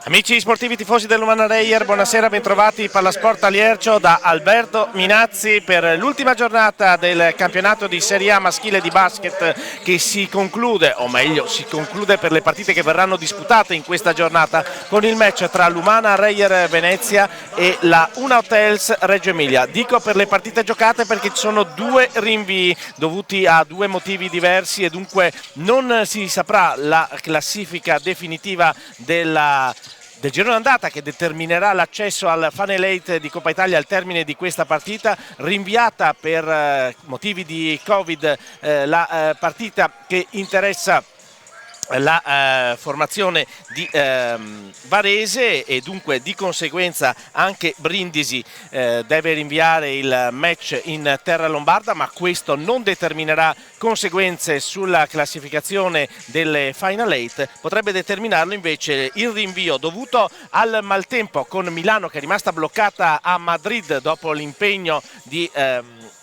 Amici sportivi tifosi dell'Umana Reyer, buonasera, bentrovati Pallasport Aliercio da Alberto Minazzi per l'ultima giornata del campionato di Serie A maschile di basket che si conclude, o meglio si conclude per le partite che verranno disputate in questa giornata con il match tra l'Umana Reyer Venezia e la Una Hotels Reggio Emilia. Dico per le partite giocate perché ci sono due rinvii dovuti a due motivi diversi e dunque non si saprà la classifica definitiva del girone andata che determinerà l'accesso al Final 8 di Coppa Italia al termine di questa partita, rinviata per motivi di Covid la partita che interessa la formazione di Varese e dunque di conseguenza anche Brindisi deve rinviare il match in terra lombarda, ma questo non determinerà conseguenze sulla classificazione delle Final 8, potrebbe determinarlo invece il rinvio dovuto al maltempo con Milano che è rimasta bloccata a Madrid dopo l'impegno di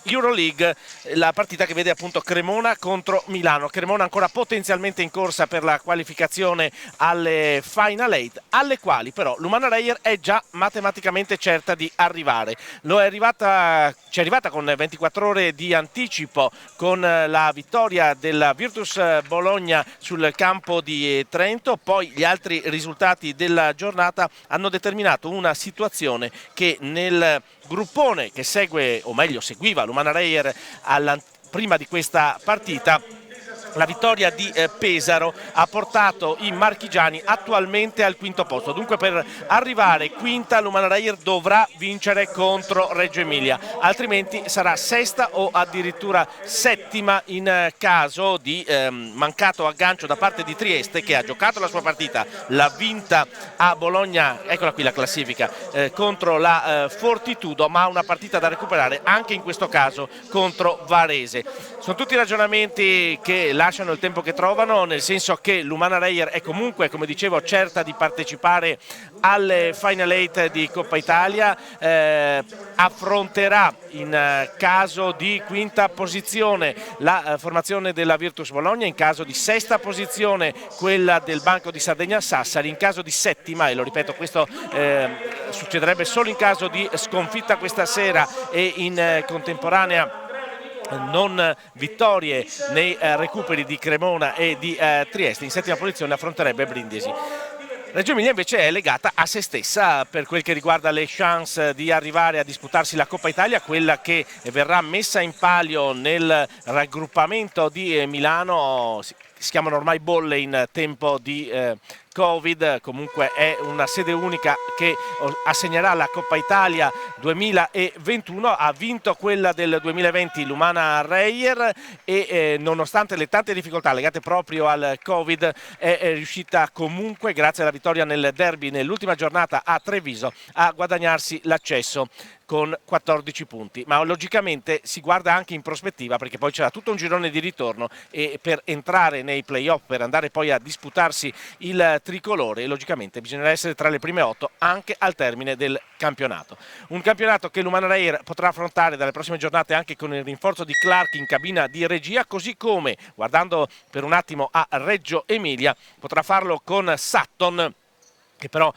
Euroleague, la partita che vede appunto Cremona contro Milano. Cremona ancora potenzialmente in corsa per la qualificazione alle Final 8, alle quali però l'Umana Reyer è già matematicamente certa di arrivare. Ci è arrivata con 24 ore di anticipo con la vittoria della Virtus Bologna sul campo di Trento, poi gli altri risultati della giornata hanno determinato una situazione che nel gruppone che segue, o meglio seguiva l'Umana Reyer prima di questa partita, la vittoria di Pesaro ha portato i marchigiani attualmente al quinto posto, dunque per arrivare quinta l'Umana Reyer dovrà vincere contro Reggio Emilia, altrimenti sarà sesta o addirittura settima in caso di mancato aggancio da parte di Trieste, che ha giocato la sua partita, l'ha vinta a Bologna, eccola qui la classifica, contro la Fortitudo, ma ha una partita da recuperare anche in questo caso contro Varese. Sono tutti ragionamenti che lasciano il tempo che trovano, nel senso che l'Umana Reyer è comunque, come dicevo, certa di partecipare alle Final 8 di Coppa Italia, affronterà in caso di quinta posizione la formazione della Virtus Bologna, in caso di sesta posizione quella del Banco di Sardegna Sassari, in caso di settima, e lo ripeto questo succederebbe solo in caso di sconfitta questa sera e in contemporanea non vittorie nei recuperi di Cremona e di Trieste, in settima posizione affronterebbe Brindisi. Reggio Emilia invece è legata a se stessa per quel che riguarda le chance di arrivare a disputarsi la Coppa Italia, quella che verrà messa in palio nel raggruppamento di Milano. Si chiamano ormai bolle in tempo di Covid, comunque è una sede unica che assegnerà la Coppa Italia 2021, ha vinto quella del 2020 l'Umana Reyer e nonostante le tante difficoltà legate proprio al Covid è riuscita comunque, grazie alla vittoria nel derby nell'ultima giornata a Treviso, a guadagnarsi l'accesso con 14 punti, ma logicamente si guarda anche in prospettiva perché poi c'era tutto un girone di ritorno e per entrare nei playoff, per andare poi a disputarsi il tricolore, logicamente bisognerà essere tra le prime 8 anche al termine del campionato. Un campionato che l'Umana Reyer potrà affrontare dalle prossime giornate anche con il rinforzo di Clark in cabina di regia, così come, guardando per un attimo a Reggio Emilia, potrà farlo con Sutton, che però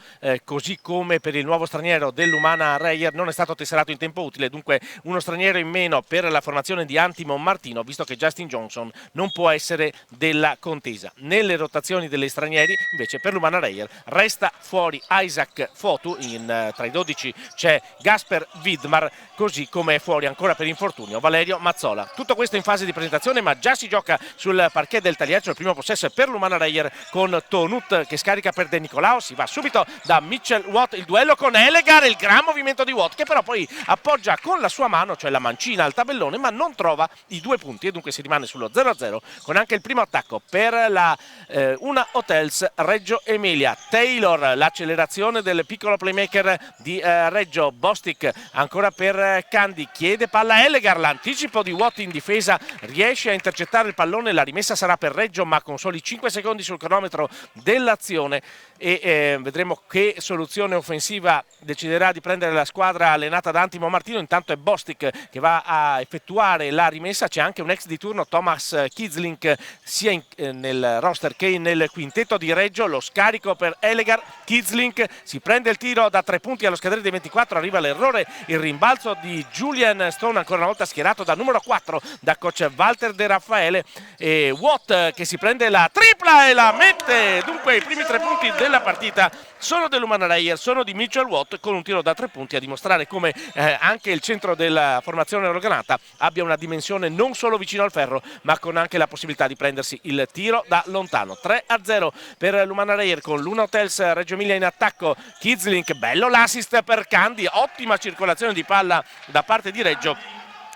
così come per il nuovo straniero dell'Umana Reyer non è stato tesserato in tempo utile, dunque uno straniero in meno per la formazione di Antimon Martino, visto che Justin Johnson non può essere della contesa. Nelle rotazioni degli stranieri invece per l'Umana Reyer resta fuori Isaac Fotu, tra i 12 c'è Gasper Widmar, così come è fuori ancora per infortunio Valerio Mazzola. Tutto questo in fase di presentazione, ma già si gioca sul parquet del Taliercio. Il primo possesso è per l'Umana Reyer con Tonut che scarica per De Nicolao, si va subito da Mitchell Watt, il duello con Elegar, il gran movimento di Watt che però poi appoggia con la sua mano, cioè la mancina, al tabellone, ma non trova i 2 punti e dunque si rimane sullo 0-0 con anche il primo attacco per la Una Hotels Reggio Emilia. Taylor, l'accelerazione del piccolo playmaker di Reggio. Bostic ancora per Candy, chiede palla a Elegar, l'anticipo di Watt in difesa, riesce a intercettare il pallone, la rimessa sarà per Reggio ma con soli 5 secondi sul cronometro dell'azione e vedremo che soluzione offensiva deciderà di prendere la squadra allenata da Antimo Martino. Intanto è Bostic che va a effettuare la rimessa, c'è anche un ex di turno, Thomas Kidzlink, sia nel roster che nel quintetto di Reggio. Lo scarico per Elegar, Kidzlink si prende il tiro da 3 punti allo scadere dei 24, arriva l'errore, il rimbalzo di Julian Stone, ancora una volta schierato da numero 4 da coach Walter De Raffaele, e Watt che si prende la tripla e la mette. Dunque i primi 3 punti della partita sono dell'Umana Reyer, sono di Mitchell Watt con un tiro da 3 punti, a dimostrare come anche il centro della formazione eurogranata abbia una dimensione non solo vicino al ferro ma con anche la possibilità di prendersi il tiro da lontano. 3-0 per l'Umana Reyer con l'Una Hotels Reggio Emilia in attacco. Kidzlink, bello l'assist per Candy, ottima circolazione di palla da parte di Reggio.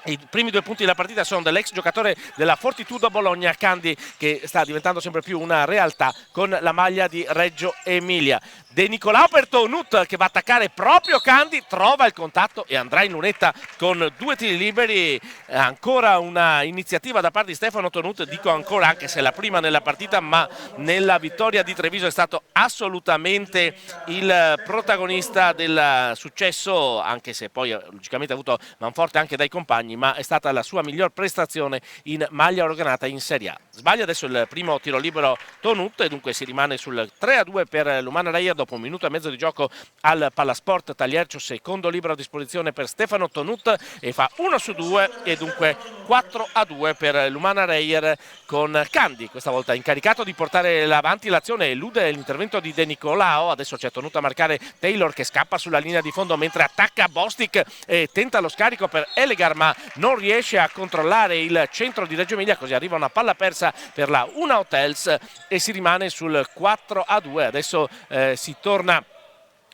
I primi 2 punti della partita sono dell'ex giocatore della Fortitudo Bologna, Candy, che sta diventando sempre più una realtà con la maglia di Reggio Emilia. De Nicolao per Tonut che va a attaccare proprio Candy, trova il contatto e andrà in lunetta con 2 tiri liberi. Ancora una iniziativa da parte di Stefano Tonut, dico ancora anche se è la prima nella partita, ma nella vittoria di Treviso è stato assolutamente il protagonista del successo, anche se poi logicamente ha avuto manforte anche dai compagni, ma è stata la sua miglior prestazione in maglia eurogranata in Serie A. Sbaglia adesso il primo tiro libero Tonut e dunque si rimane sul 3-2 per l'Umana Reyer dopo 1 minuto e mezzo di gioco al Palasport Taliercio. Secondo libero a disposizione per Stefano Tonut e fa 1 su 2 e dunque 4-2 per l'Umana Reyer con Candy questa volta incaricato di portare avanti l'azione. Elude l'intervento di De Nicolao, adesso c'è Tonut a marcare Taylor che scappa sulla linea di fondo mentre attacca Bostic e tenta lo scarico per Elegar ma non riesce a controllare il centro di Reggio Emilia, così arriva una palla persa per la Una Hotels e si rimane sul 4-2. Adesso si torna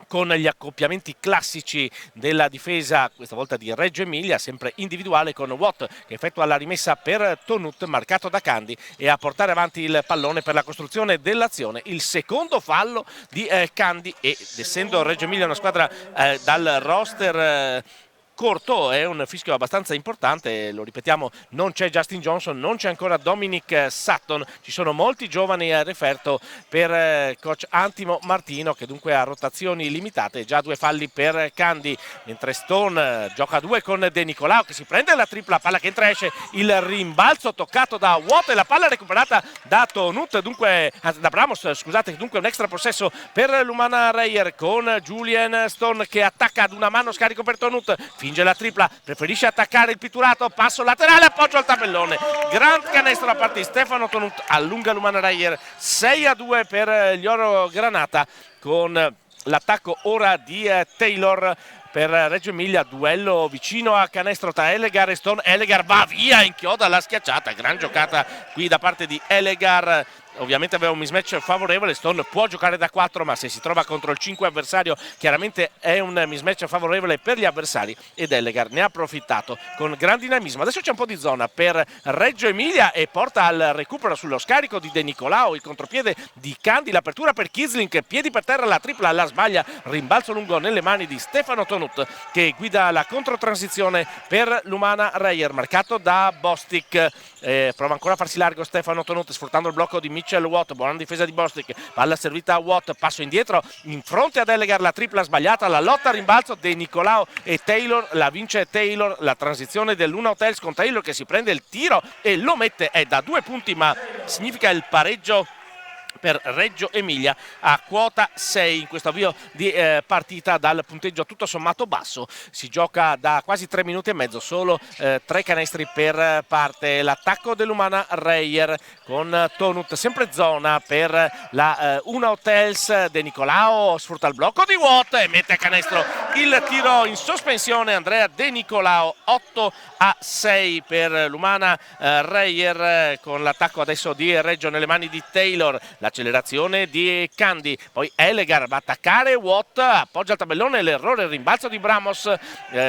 con gli accoppiamenti classici della difesa, questa volta di Reggio Emilia, sempre individuale con Watt che effettua la rimessa per Tonut marcato da Candy e a portare avanti il pallone per la costruzione dell'azione. Il secondo fallo di Candy ed essendo Reggio Emilia una squadra dal roster corto, è un fischio abbastanza importante, lo ripetiamo, non c'è Justin Johnson, non c'è ancora Dominic Sutton, ci sono molti giovani a referto per coach Antimo Martino che dunque ha rotazioni limitate. Già 2 falli per Candy, mentre Stone gioca a 2 con De Nicolao che si prende la tripla, palla che entra e esce, il rimbalzo toccato da Watt e la palla recuperata da Tonut, dunque da Bramos, scusate, dunque un extra possesso per l'Umana Reyer con Julian Stone che attacca ad una mano, scarico per Tonut, finge la tripla, preferisce attaccare il pitturato, passo laterale, appoggio al tabellone, gran canestro da parte di Stefano Tonut, allunga l'Umana Reyer. 6-2 per gli Oro Granata con l'attacco ora di Taylor per Reggio Emilia, duello vicino a canestro tra Elegar e Stone. Elegar va via, inchioda la schiacciata, gran giocata qui da parte di Elegar. Ovviamente aveva un mismatch favorevole, Stone può giocare da 4 ma se si trova contro il 5 avversario chiaramente è un mismatch favorevole per gli avversari ed Elegar ne ha approfittato con gran dinamismo. Adesso c'è un po' di zona per Reggio Emilia e porta al recupero sullo scarico di De Nicolao, il contropiede di Candy, l'apertura per Kidzlink, piedi per terra, la tripla la sbaglia, rimbalzo lungo nelle mani di Stefano Tonut che guida la controtransizione per l'Umana Reyer, marcato da Bostic. Prova ancora a farsi largo Stefano Tonut sfruttando il blocco di Mitchell Watt, buona difesa di Bostic, palla servita a Watt, passo indietro in fronte ad Elegar, la tripla sbagliata, la lotta a rimbalzo De Nicolao e Taylor, la vince Taylor, la transizione dell'Una Hotels con Taylor che si prende il tiro e lo mette, è da 2 punti ma significa il pareggio per Reggio Emilia a quota 6 in questo avvio di partita dal punteggio tutto sommato basso. Si gioca da quasi 3 minuti e mezzo, solo 3 canestri per parte. L'attacco dell'Umana Reyer con Tonut, sempre zona per la Una Hotels. De Nicolao sfrutta il blocco di Watt e mette a canestro il tiro in sospensione. Andrea De Nicolao, 8-6 per l'Umana Reyer con l'attacco adesso di Reggio nelle mani di Taylor. L'accelerazione di Candy, poi Elegar va a attaccare Watt, appoggia il tabellone, l'errore, il rimbalzo di Bramos,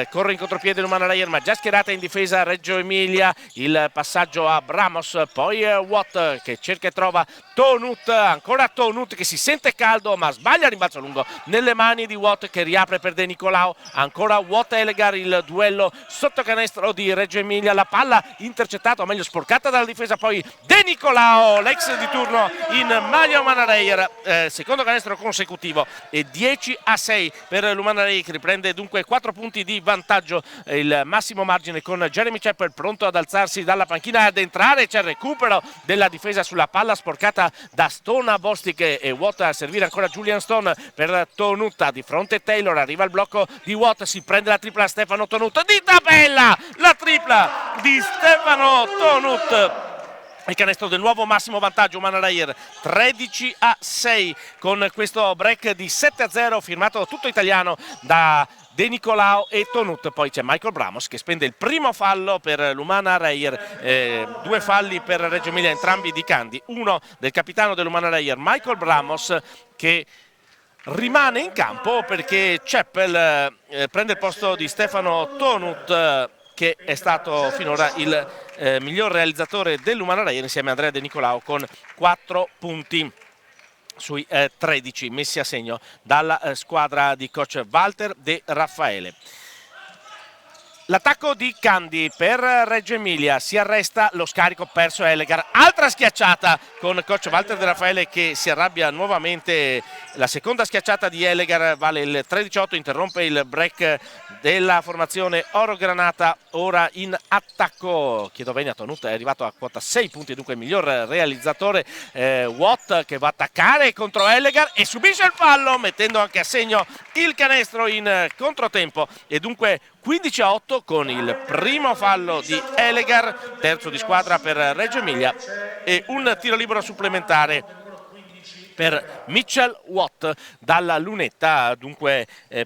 corre in contropiede l'Umana Reyer ma già schierata in difesa Reggio Emilia, il passaggio a Bramos, poi Watt che cerca e trova Tonut, ancora Tonut che si sente caldo ma sbaglia il rimbalzo lungo nelle mani di Watt che riapre per De Nicolao, ancora Watt Elegar, il duello sotto canestro di Reggio Emilia, la palla intercettata o meglio sporcata dalla difesa, poi De Nicolao, l'ex di turno in maglia Umana Reyer, secondo canestro consecutivo e 10-6 per l'Umana Reyer che riprende dunque 4 punti di vantaggio, il massimo margine con Jeremy Chappell pronto ad alzarsi dalla panchina e ad entrare. C'è il recupero della difesa sulla palla sporcata da Stone a Bostic e Watt a servire ancora Julian Stone per Tonutta, di fronte Taylor, arriva il blocco di Watt, si prende la tripla Stefano Tonut di tabella, la tripla di Stefano Tonut, il canestro del nuovo massimo vantaggio Umana Reyer, 13-6 con questo break di 7-0 firmato tutto italiano da De Nicolao e Tonut. Poi c'è Michael Bramos che spende il primo fallo per l'Umana Reyer, 2 falli per Reggio Emilia, entrambi di Candi, uno del capitano dell'Umana Reyer Michael Bramos, che rimane in campo perché Chappell prende il posto di Stefano Tonut, che è stato finora il miglior realizzatore dell'Umana Reyer insieme a Andrea De Nicolao con 4 punti sui 13 messi a segno dalla squadra di coach Walter De Raffaele. L'attacco di Candi per Reggio Emilia, si arresta lo scarico perso Elegar, altra schiacciata con coach Walter De Raffaele che si arrabbia nuovamente, la seconda schiacciata di Elegar vale il 13-8, interrompe il break della formazione Oro Granata, ora in attacco. Chiedo bene a Tonut, è arrivato a quota 6 punti, dunque il miglior realizzatore. Watt che va a attaccare contro Elegar e subisce il fallo mettendo anche a segno il canestro in controtempo e dunque 15-8 con il primo fallo di Elegar, terzo di squadra per Reggio Emilia, e un tiro libero supplementare per Mitchell Watt dalla lunetta. Dunque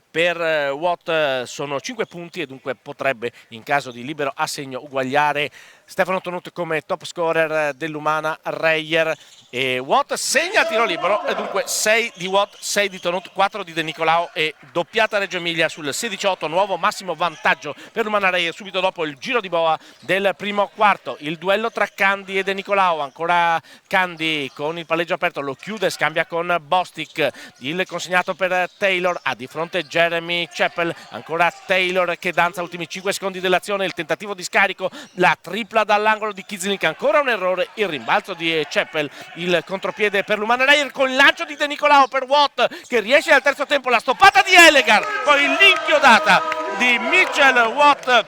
per Watt sono 5 punti e dunque potrebbe in caso di libero assegno uguagliare Stefano Tonut come top scorer dell'Umana Reyer. E Watt segna tiro libero e dunque 6 di Watt, 6 di Tonut, 4 di De Nicolao e doppiata Reggio Emilia sul 16-8, nuovo massimo vantaggio per l'Umana Reyer subito dopo il giro di boa del primo quarto. Il duello tra Candi e De Nicolao, ancora Candi con il palleggio aperto, lo chiude, scambia con Bostic, il consegnato per Taylor, ha di fronte Jeremy Chappell, ancora Taylor che danza ultimi 5 secondi dell'azione, il tentativo di scarico, la tripla dall'angolo di Kizlink, ancora un errore, il rimbalzo di Chappell, il contropiede per l'Umana Reyer con il lancio di De Nicolao per Watt che riesce al terzo tempo, la stoppata di Elegar, poi l'inchiodata di Mitchell Watt.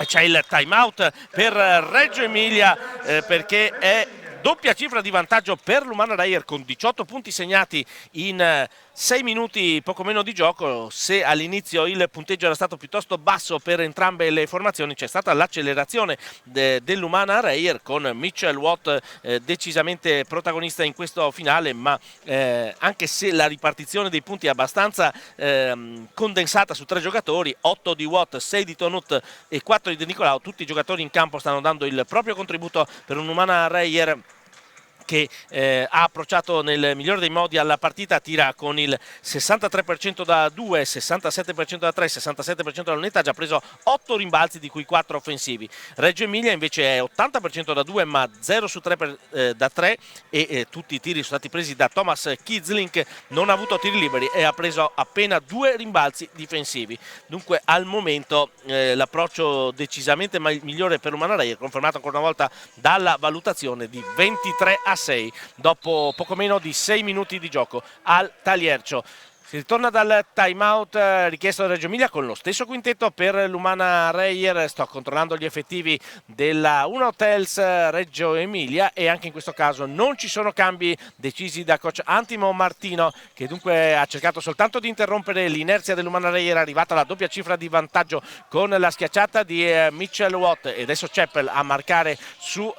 C'è il time out per Reggio Emilia perché è doppia cifra di vantaggio per l'Umana Reyer con 18 punti segnati in 6 minuti poco meno di gioco. Se all'inizio il punteggio era stato piuttosto basso per entrambe le formazioni, c'è stata l'accelerazione dell'Umana Reyer con Mitchell Watt decisamente protagonista in questo finale, ma anche se la ripartizione dei punti è abbastanza condensata su 3 giocatori, 8 di Watt, 6 di Tonut e 4 di De Nicolao, tutti i giocatori in campo stanno dando il proprio contributo per un'Umana Reyer che ha approcciato nel migliore dei modi alla partita, tira con il 63% da 2, 67% da 3, 67% da lunetta, ha già preso 8 rimbalzi di cui 4 offensivi. Reggio Emilia invece è 80% da 2 ma 0 su 3 da 3 e tutti i tiri sono stati presi da Thomas Kizlink, non ha avuto tiri liberi e ha preso appena 2 rimbalzi difensivi. Dunque al momento l'approccio decisamente migliore per l'Umana Reyer, confermato ancora una volta dalla valutazione di 23-6 dopo poco meno di 6 minuti di gioco al Taliercio. Si ritorna dal time out richiesto da Reggio Emilia con lo stesso quintetto per l'Umana Reyer. Sto controllando gli effettivi della Una Hotels Reggio Emilia e anche in questo caso non ci sono cambi decisi da coach Antimo Martino, che dunque ha cercato soltanto di interrompere l'inerzia dell'Umana Reyer, arrivata alla doppia cifra di vantaggio con la schiacciata di Mitchell Watt e adesso Chappell a marcare su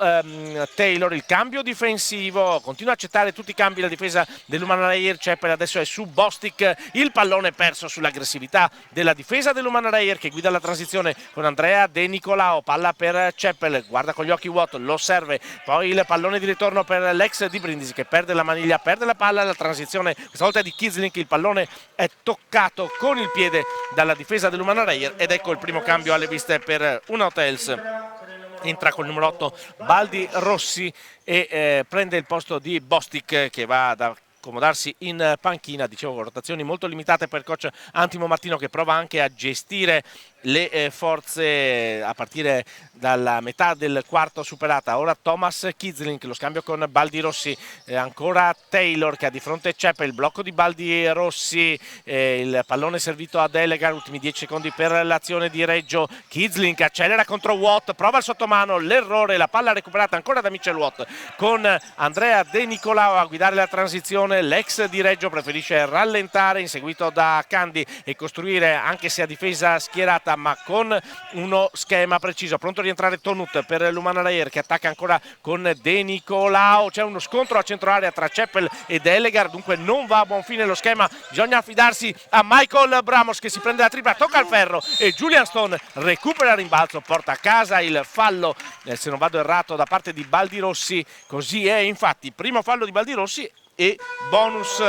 Taylor. Il cambio difensivo, continua a accettare tutti i cambi la difesa dell'Umana Reyer. Chappell adesso è su Bostic, il pallone perso sull'aggressività della difesa dell'Umana Reyer che guida la transizione con Andrea De Nicolao, palla per Chappell, guarda con gli occhi Watt, lo serve, poi il pallone di ritorno per l'ex di Brindisi che perde la maniglia, perde la palla, la transizione questa volta è di Kizlink, il pallone è toccato con il piede dalla difesa dell'Umana Reyer ed ecco il primo cambio alle viste per Una Hotels. Entra col numero 8 Baldi Rossi e prende il posto di Bostic che va ad accomodarsi in panchina. Dicevo, rotazioni molto limitate per coach Antimo Martino, che prova anche a gestire le forze a partire dalla metà del quarto superata. Ora Thomas Kidzlink, lo scambio con Baldi Rossi, ancora Taylor che ha di fronte Ceppa, il blocco di Baldi Rossi, il pallone servito a Delegar, ultimi 10 secondi per l'azione di Reggio. Kidzlink accelera contro Watt, prova il sottomano, l'errore, la palla recuperata ancora da Mitchell Watt con Andrea De Nicolao a guidare la transizione. L'ex di Reggio preferisce rallentare, inseguito da Candy, e costruire, anche se a difesa schierata ma con uno schema preciso. Pronto a rientrare Tonut per l'Umana Rayer, che attacca ancora con De Nicolao. C'è uno scontro a centro area tra Ceppel e Delegar, dunque non va a buon fine lo schema. Bisogna affidarsi a Michael Bramos, che si prende la tripla, tocca il ferro e Julian Stone recupera il rimbalzo, porta a casa il fallo, se non vado errato, da parte di Baldi Rossi. Così è infatti, primo fallo di Baldi Rossi e bonus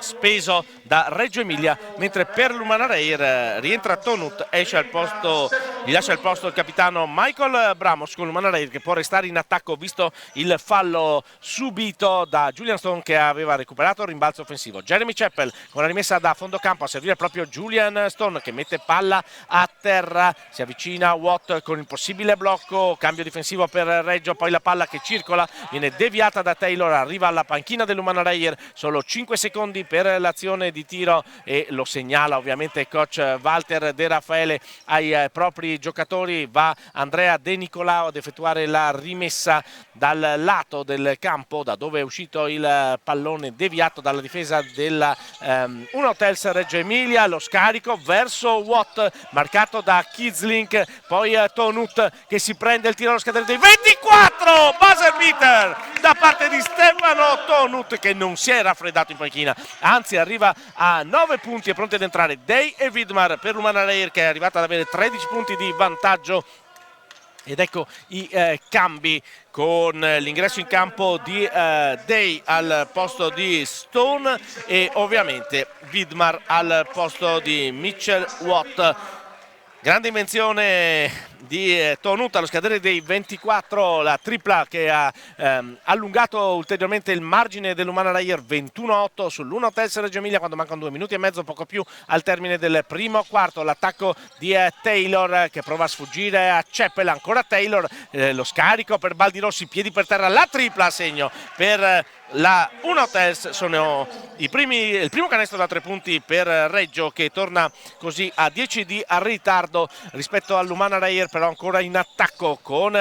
speso da Reggio Emilia, mentre per l'Umana Rayer rientra Tonut, gli lascia il posto il capitano Michael Bramos con l'Umana Rayer, che può restare in attacco visto il fallo subito da Julian Stone, che aveva recuperato il rimbalzo offensivo. Jeremy Chappell con la rimessa da fondo campo, a servire proprio Julian Stone, che mette palla a terra, si avvicina Watt con il possibile blocco, cambio difensivo per Reggio, poi la palla che circola viene deviata da Taylor, arriva alla panchina dell'Umana Rayer, solo 5 secondi per l'azione di tiro, e lo segnala ovviamente il coach Walter De Raffaele ai propri giocatori. Va Andrea De Nicolao ad effettuare la rimessa dal lato del campo, da dove è uscito il pallone deviato dalla difesa della Uno Hotels Reggio Emilia. Lo scarico verso Watt, marcato da Kidzlink, poi Tonut che si prende il tiro allo scadere dei 24, buzzer beater da parte di Stefano Tonut, che non si è raffreddato in panchina, anzi arriva a 9 punti e pronti ad entrare Day e Vidmar per l'Umana Rayer, che è arrivata ad avere 13 punti di vantaggio. Ed ecco i cambi, con l'ingresso in campo di Day al posto di Stone e ovviamente Vidmar al posto di Mitchell Watt. Grande invenzione di Tonut allo scadere dei 24, la tripla che ha allungato ulteriormente il margine dell'Umana Rayer, 21-8 sull'1 Hotels Reggio Emilia, quando mancano 2 minuti e mezzo, poco più, al termine del primo quarto. L'attacco di Taylor, che prova a sfuggire a Ceppel, ancora Taylor, lo scarico per Baldi Rossi, piedi per terra, la tripla a segno per la Uno Hotels. Sono il primo canestro da 3 punti per Reggio, che torna così a 10 di ritardo rispetto all'Umana Rayer, però ancora in attacco con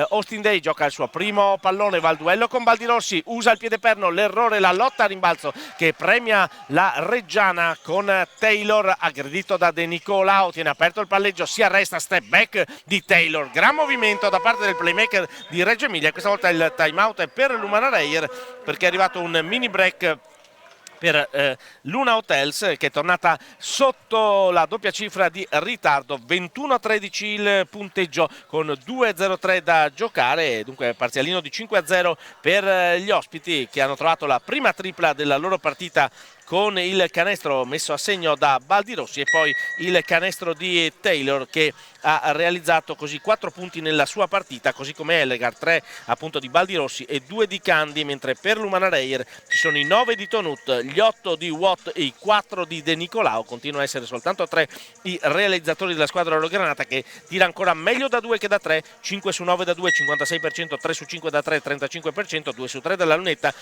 Austin Day. Gioca il suo primo pallone, va al duello con Baldi Rossi, usa il piedeperno, l'errore, la lotta a rimbalzo che premia la Reggiana con Taylor, aggredito da De Nicolao, tiene aperto il palleggio, si arresta, step back di Taylor, gran movimento da parte del playmaker di Reggio Emilia. Questa volta il timeout è per l'Umana Rayer, perché è arrivato un mini break per l'Una Hotels, che è tornata sotto la doppia cifra di ritardo, 21-13 il punteggio con 2-0-3 da giocare, dunque parzialino di 5-0 per gli ospiti, che hanno trovato la prima tripla della loro partita con il canestro messo a segno da Baldi Rossi, e poi il canestro di Taylor, che ha realizzato così 4 punti nella sua partita, così come Ellegar, 3 appunto di Baldi Rossi e 2 di Candy, mentre per l'Umana Rayer ci sono i 9 di Tonut, gli 8 di Watt e i 4 di De Nicolao. Continuano a essere soltanto 3 i realizzatori della squadra Orogranata, che tira ancora meglio da 2 che da 3, 5 su 9 da 2, 56%, 3 su 5 da 3, 35%, 2 su 3 dalla lunetta,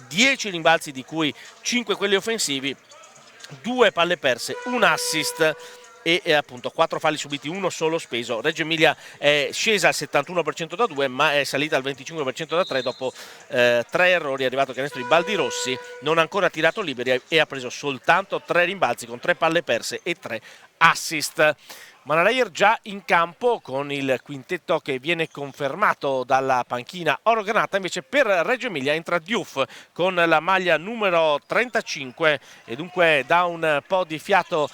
10 rimbalzi di cui 5 quelli offensivi, 2 palle perse, un assist e appunto 4 falli subiti, uno solo speso. Reggio Emilia è scesa al 71% da 2, ma è salita al 25% da 3 dopo 3 errori. È arrivato il canestro di Baldi Rossi, non ha ancora tirato liberi e ha preso soltanto 3 rimbalzi con 3 palle perse e 3 assist. Umana Rayer già in campo con il quintetto che viene confermato dalla panchina Orogranata. Invece per Reggio Emilia entra Diouf con la maglia numero 35 e dunque dà un po' di fiato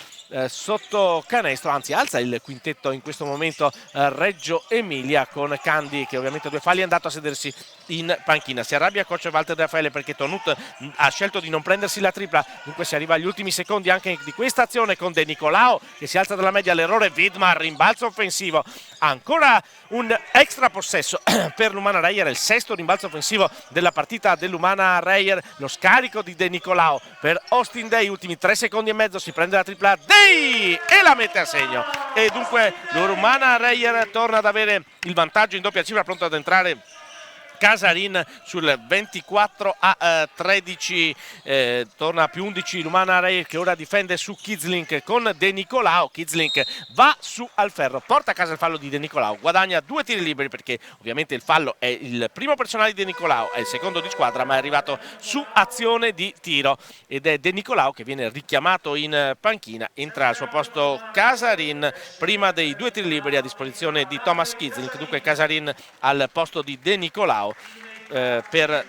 sotto canestro, anzi alza il quintetto in questo momento Reggio Emilia, con Candy che ovviamente ha 2 falli, è andato a sedersi in panchina. Si arrabbia il coach Walter Raffaele perché Tonut ha scelto di non prendersi la tripla, dunque si arriva agli ultimi secondi anche di questa azione con De Nicolao che si alza dalla media, l'errore Widmar, rimbalzo offensivo, ancora un extra possesso per l'Umana Reyer, il sesto rimbalzo offensivo della partita dell'Umana Reyer, lo scarico di De Nicolao per Austin Day, ultimi 3 secondi e mezzo, si prende la tripla Day e la mette a segno e dunque l'Umana Reyer torna ad avere il vantaggio in doppia cifra, pronto ad entrare Casarin sul 24-13, torna a più 11 l'Umana Reyer che ora difende su Kidzlink con De Nicolao. Kidzlink va su al ferro, porta a casa il fallo di De Nicolao, guadagna 2 tiri liberi perché ovviamente il fallo è il primo personale di De Nicolao, è il secondo di squadra ma è arrivato su azione di tiro ed è De Nicolao che viene richiamato in panchina, entra al suo posto Casarin prima dei 2 tiri liberi a disposizione di Thomas Kidzlink, dunque Casarin al posto di De Nicolao per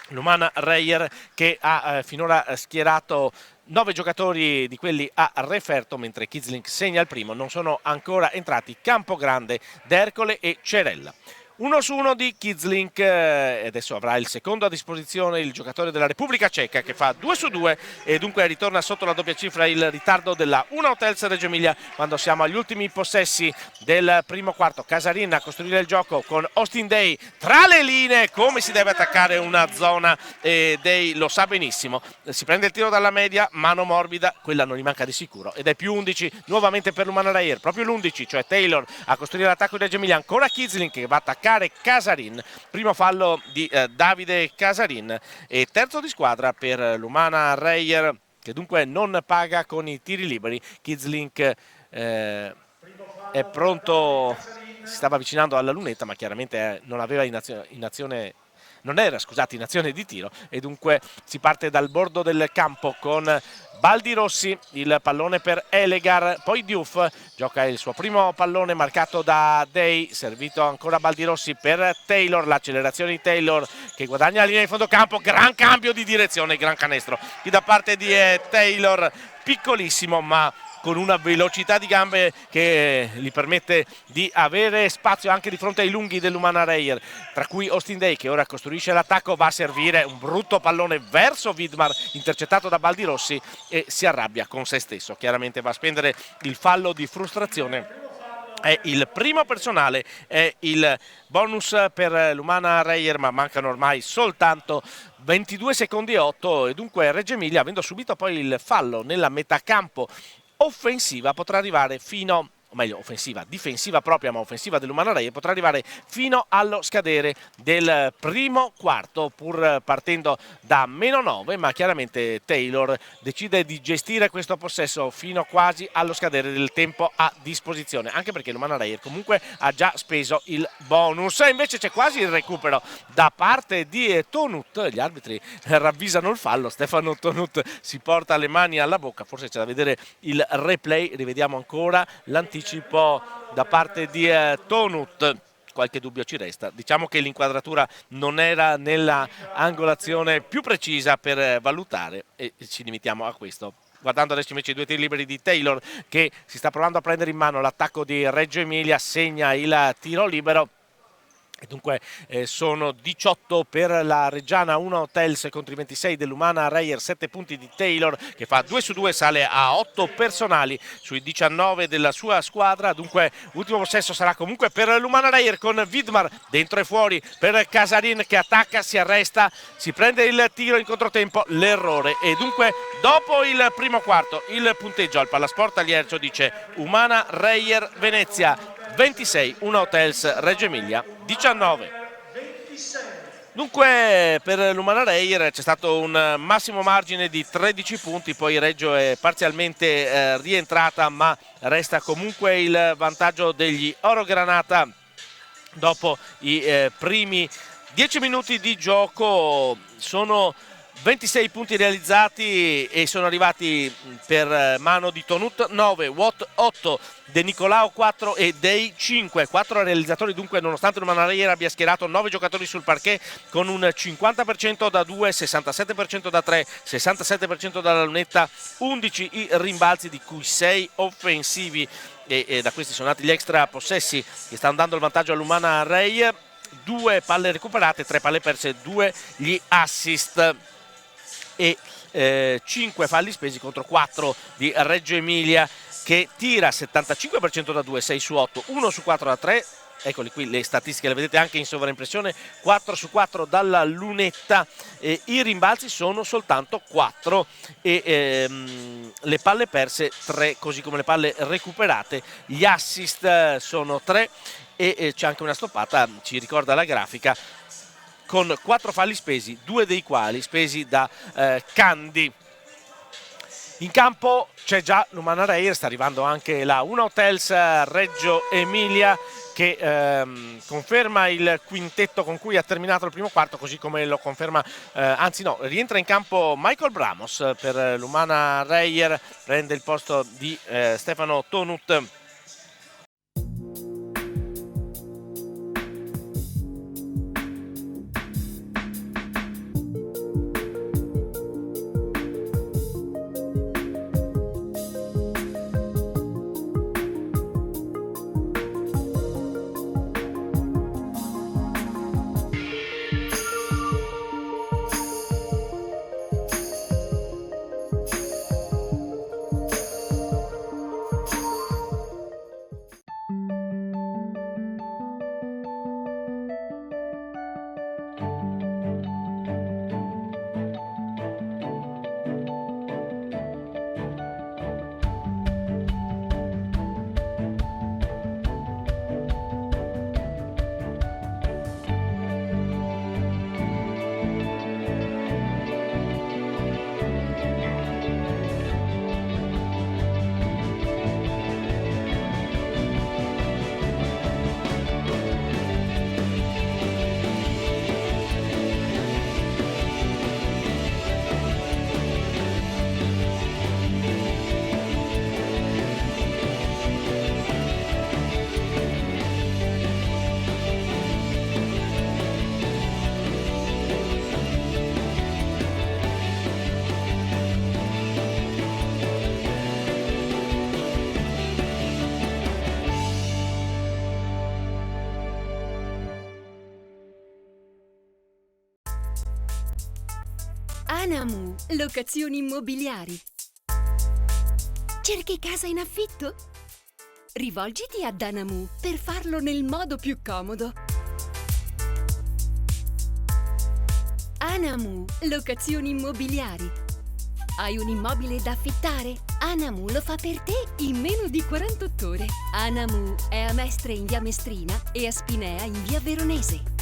l'Umana Reyer che ha finora schierato 9 giocatori di quelli a referto, mentre Kidzlink segna il primo. Non sono ancora entrati Campogrande, D'Ercole e Cerella. 1 su 1 di Kidzlink e adesso avrà il secondo a disposizione il giocatore della Repubblica Ceca che fa 2 su 2 e dunque ritorna sotto la doppia cifra il ritardo della 1 Hotels Reggio Emilia quando siamo agli ultimi possessi del primo quarto. Casarin a costruire il gioco con Austin Day tra le linee, come si deve attaccare una zona e Day lo sa benissimo, si prende il tiro dalla media, mano morbida, quella non gli manca di sicuro ed è più 11 nuovamente per l'Umana Reyer, proprio l'11, cioè Taylor a costruire l'attacco di Reggio Emilia, ancora Kidzlink che va a attaccare Casarin, primo fallo di Davide Casarin e terzo di squadra per l'Umana Reyer che dunque non paga con i tiri liberi. Kidzlink è pronto, si stava avvicinando alla lunetta ma chiaramente non aveva in azione non era in azione di tiro e dunque si parte dal bordo del campo con Baldirossi, il pallone per Elegar, poi Diouf gioca il suo primo pallone marcato da Day, servito ancora Baldirossi per Taylor, l'accelerazione di Taylor che guadagna la linea di fondo campo, gran cambio di direzione, gran canestro qui da parte di Taylor, piccolissimo ma con una velocità di gambe che gli permette di avere spazio anche di fronte ai lunghi dell'Umana Reyer, tra cui Austin Day che ora costruisce l'attacco, va a servire un brutto pallone verso Widmar intercettato da Baldirossi e si arrabbia con se stesso, chiaramente va a spendere il fallo di frustrazione. È il primo personale, è il bonus per l'Umana Reyer ma mancano ormai soltanto 22 secondi e 8 e dunque Reggio Emilia, avendo subito poi il fallo nella metà campo offensiva, potrà arrivare fino, o meglio offensiva, difensiva propria ma offensiva dell'Umana Reyer, potrà arrivare fino allo scadere del primo quarto pur partendo da -9, ma chiaramente Taylor decide di gestire questo possesso fino quasi allo scadere del tempo a disposizione, anche perché l'Umana Reyer comunque ha già speso il bonus e invece c'è quasi il recupero da parte di Tonut, gli arbitri ravvisano il fallo, Stefano Tonut si porta le mani alla bocca, forse c'è da vedere il replay, rivediamo ancora l'anticipo da parte di Tonut, qualche dubbio ci resta, diciamo che l'inquadratura non era nella angolazione più precisa per valutare e ci limitiamo a questo. Guardando adesso invece i 2 tiri liberi di Taylor che si sta provando a prendere in mano l'attacco di Reggio Emilia, segna il tiro libero. E dunque sono 18 per la Reggiana, 1 Hotels contro i 26 dell'Umana Reyer, 7 punti di Taylor che fa 2 su 2, sale a 8 personali sui 19 della sua squadra, dunque ultimo possesso sarà comunque per l'Umana Reyer con Widmar dentro e fuori per Casarin che attacca, si arresta, si prende il tiro in controtempo, l'errore e dunque dopo il primo quarto il punteggio al Palasport Aliercio dice Umana Reyer Venezia 26, 1 Hotels Reggio Emilia 19. Dunque per l'Umana Reyer c'è stato un massimo margine di 13 punti, poi Reggio è parzialmente rientrata ma resta comunque il vantaggio degli Orogranata dopo i primi 10 minuti di gioco. Sono 26 punti realizzati e sono arrivati per mano di Tonut 9, Watt 8, De Nicolao 4 e Day 5, 4 realizzatori dunque, nonostante l'Umana Reyer abbia schierato 9 giocatori sul parquet con un 50% da 2, 67% da 3, 67% dalla lunetta, 11 i rimbalzi di cui 6 offensivi e da questi sono nati gli extra possessi che stanno dando il vantaggio all'Umana Reyer. 2 palle recuperate, 3 palle perse, 2 gli assist e 5 falli spesi contro 4 di Reggio Emilia, che tira 75% da 2, 6 su 8, 1 su 4 da 3. Eccoli qui le statistiche, le vedete anche in sovraimpressione, 4 su 4 dalla lunetta, i rimbalzi sono soltanto 4 e le palle perse 3, così come le palle recuperate. Gli assist sono 3 e c'è anche una stoppata, ci ricorda la grafica, con 4 falli spesi, 2 dei quali spesi da Candy. In campo c'è già l'Umana Reyer, sta arrivando anche la Una Hotels Reggio Emilia, che conferma il quintetto con cui ha terminato il primo quarto, così come lo conferma, rientra in campo Michael Bramos per l'Umana Reyer, prende il posto di Stefano Tonut. Anamu, locazioni immobiliari. Cerchi casa in affitto? Rivolgiti ad Anamu per farlo nel modo più comodo. Anamu, locazioni immobiliari. Hai un immobile da affittare? Anamu lo fa per te in meno di 48 ore. Anamu è a Mestre in via Mestrina e a Spinea in via Veronese.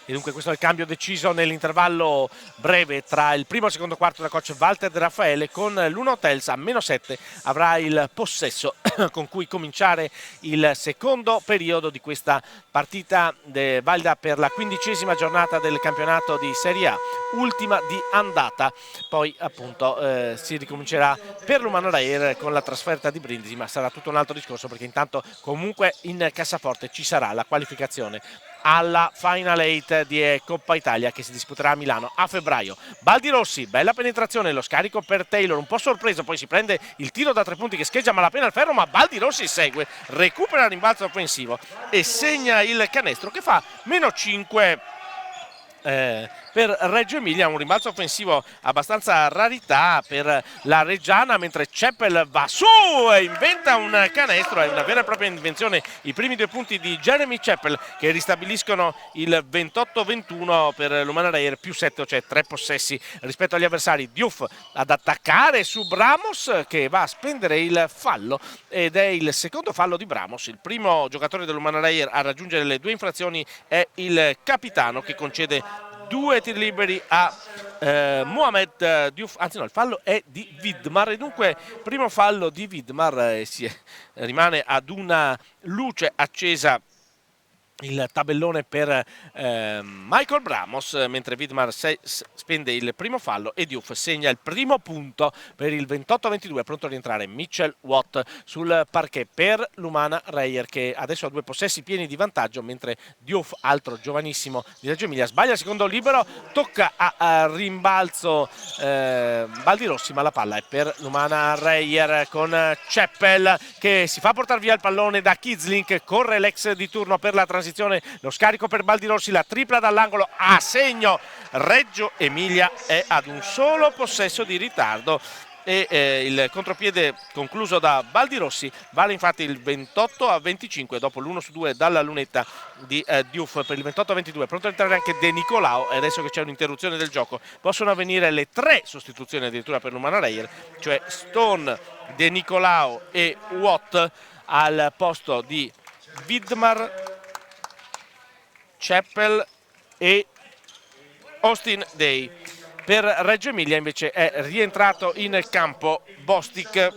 E dunque questo è il cambio deciso nell'intervallo breve tra il primo e il secondo quarto da coach Walter De Raffaele, con l'Una Hotels a -7 avrà il possesso con cui cominciare il secondo periodo di questa partita valida per la 15ª giornata del campionato di Serie A, ultima di andata. Poi appunto si ricomincerà per l'Umana Reyer con la trasferta di Brindisi, ma sarà tutto un altro discorso, perché intanto comunque in cassaforte ci sarà la qualificazione alla Final 8 di Coppa Italia, che si disputerà a Milano a febbraio. Baldi Rossi, bella penetrazione, lo scarico per Taylor, un po' sorpreso, poi si prende il tiro da 3 punti che scheggia malapena il ferro, ma Baldi Rossi segue, recupera il rimbalzo offensivo e segna il canestro che fa -5 per Reggio Emilia. Un rimbalzo offensivo abbastanza rarità per la Reggiana, mentre Chappell va su e inventa un canestro. È una vera e propria invenzione, i primi 2 punti di Jeremy Chappell, che ristabiliscono il 28-21 per l'Umana Reyer, +7, cioè 3 possessi rispetto agli avversari. Diouf ad attaccare su Bramos, che va a spendere il fallo, ed è il secondo fallo di Bramos. Il primo giocatore dell'Umana Reyer a raggiungere le 2 infrazioni è il capitano, che concede 2 tiri liberi a Mohamed Diouf, anzi no, il fallo è di Widmar, e dunque primo fallo di Widmar, rimane ad una luce accesa il tabellone per Michael Bramos, mentre Vidmar spende il primo fallo e Diouf segna il primo punto per il 28-22. Pronto a rientrare Mitchell Watt sul parquet per l'Umana Reyer, che adesso ha 2 possessi pieni di vantaggio, mentre Diouf, altro giovanissimo di Reggio Emilia, sbaglia il secondo libero, tocca a rimbalzo Baldirossi, ma la palla è per l'Umana Reyer con Ceppel che si fa portare via il pallone da Kidzlink. Corre l'ex di turno per la transizione, lo scarico per Baldirossi, la tripla dall'angolo a segno. Reggio Emilia è ad un solo possesso di ritardo e il contropiede concluso da Baldirossi vale infatti il 28-25 dopo l'1-2 dalla lunetta di Diouf per il 28-22. Pronto a entrare anche De Nicolao, e adesso che c'è un'interruzione del gioco possono avvenire le 3 sostituzioni addirittura per l'Umana Reyer, cioè Stone, De Nicolao e Watt al posto di Vidmar, Ceppel e Austin Day. Per Reggio Emilia invece è rientrato in campo Bostic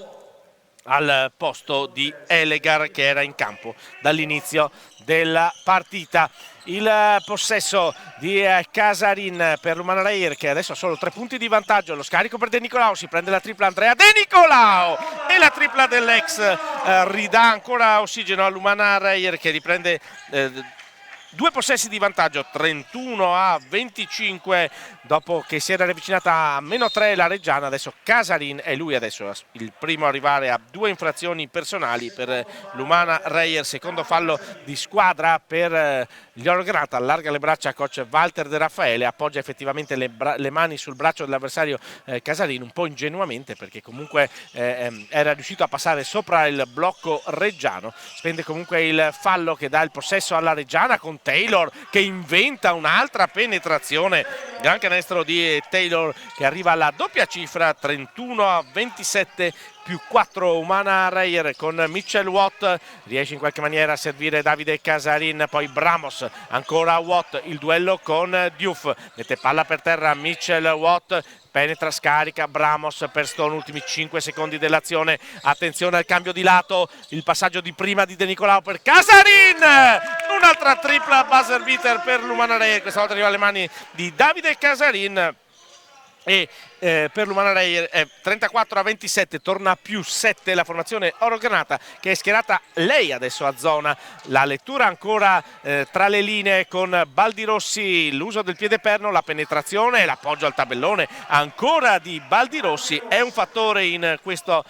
al posto di Elegar, che era in campo dall'inizio della partita. Il possesso di Casarin per l'Umana Reyer, che adesso ha solo 3 punti di vantaggio. Lo scarico per De Nicolao, si prende la tripla Andrea De Nicolao e la tripla dell'ex ridà ancora ossigeno all'Umana Reyer, che riprende 2 possessi di vantaggio, 31-25 dopo che si era ravvicinata a -3 la Reggiana. Adesso Casarin è lui adesso il primo a arrivare a 2 infrazioni personali per l'Umana Reyer. Secondo fallo di squadra per gli Orgranata. Allarga le braccia a coach Walter De Raffaele, appoggia effettivamente le mani sul braccio dell'avversario Casarin, un po' ingenuamente, perché comunque era riuscito a passare sopra il blocco reggiano. Spende comunque il fallo che dà il possesso alla Reggiana con Taylor che inventa un'altra penetrazione. Gran canestro di Taylor che arriva alla doppia cifra, 31-27 più 4 Umana Reyer con Mitchell Watt. Riesce in qualche maniera a servire Davide Casarin, poi Bramos, ancora Watt, il duello con Diouf, mette palla per terra Mitchell Watt, penetra, scarica Bramos per Stone, ultimi 5 secondi dell'azione. Attenzione al cambio di lato, il passaggio di prima di De Nicolao per Casarin, un'altra tripla buzzer beater per l'Umana Reyer, questa volta arriva alle mani di Davide Casarin. E per l'Umana Reyer è 34-27, torna a più 7 la formazione Orgranata, che è schierata lei adesso a zona. La lettura ancora tra le linee con Baldirossi, l'uso del piede perno, la penetrazione e l'appoggio al tabellone ancora di Baldirossi è un fattore in questo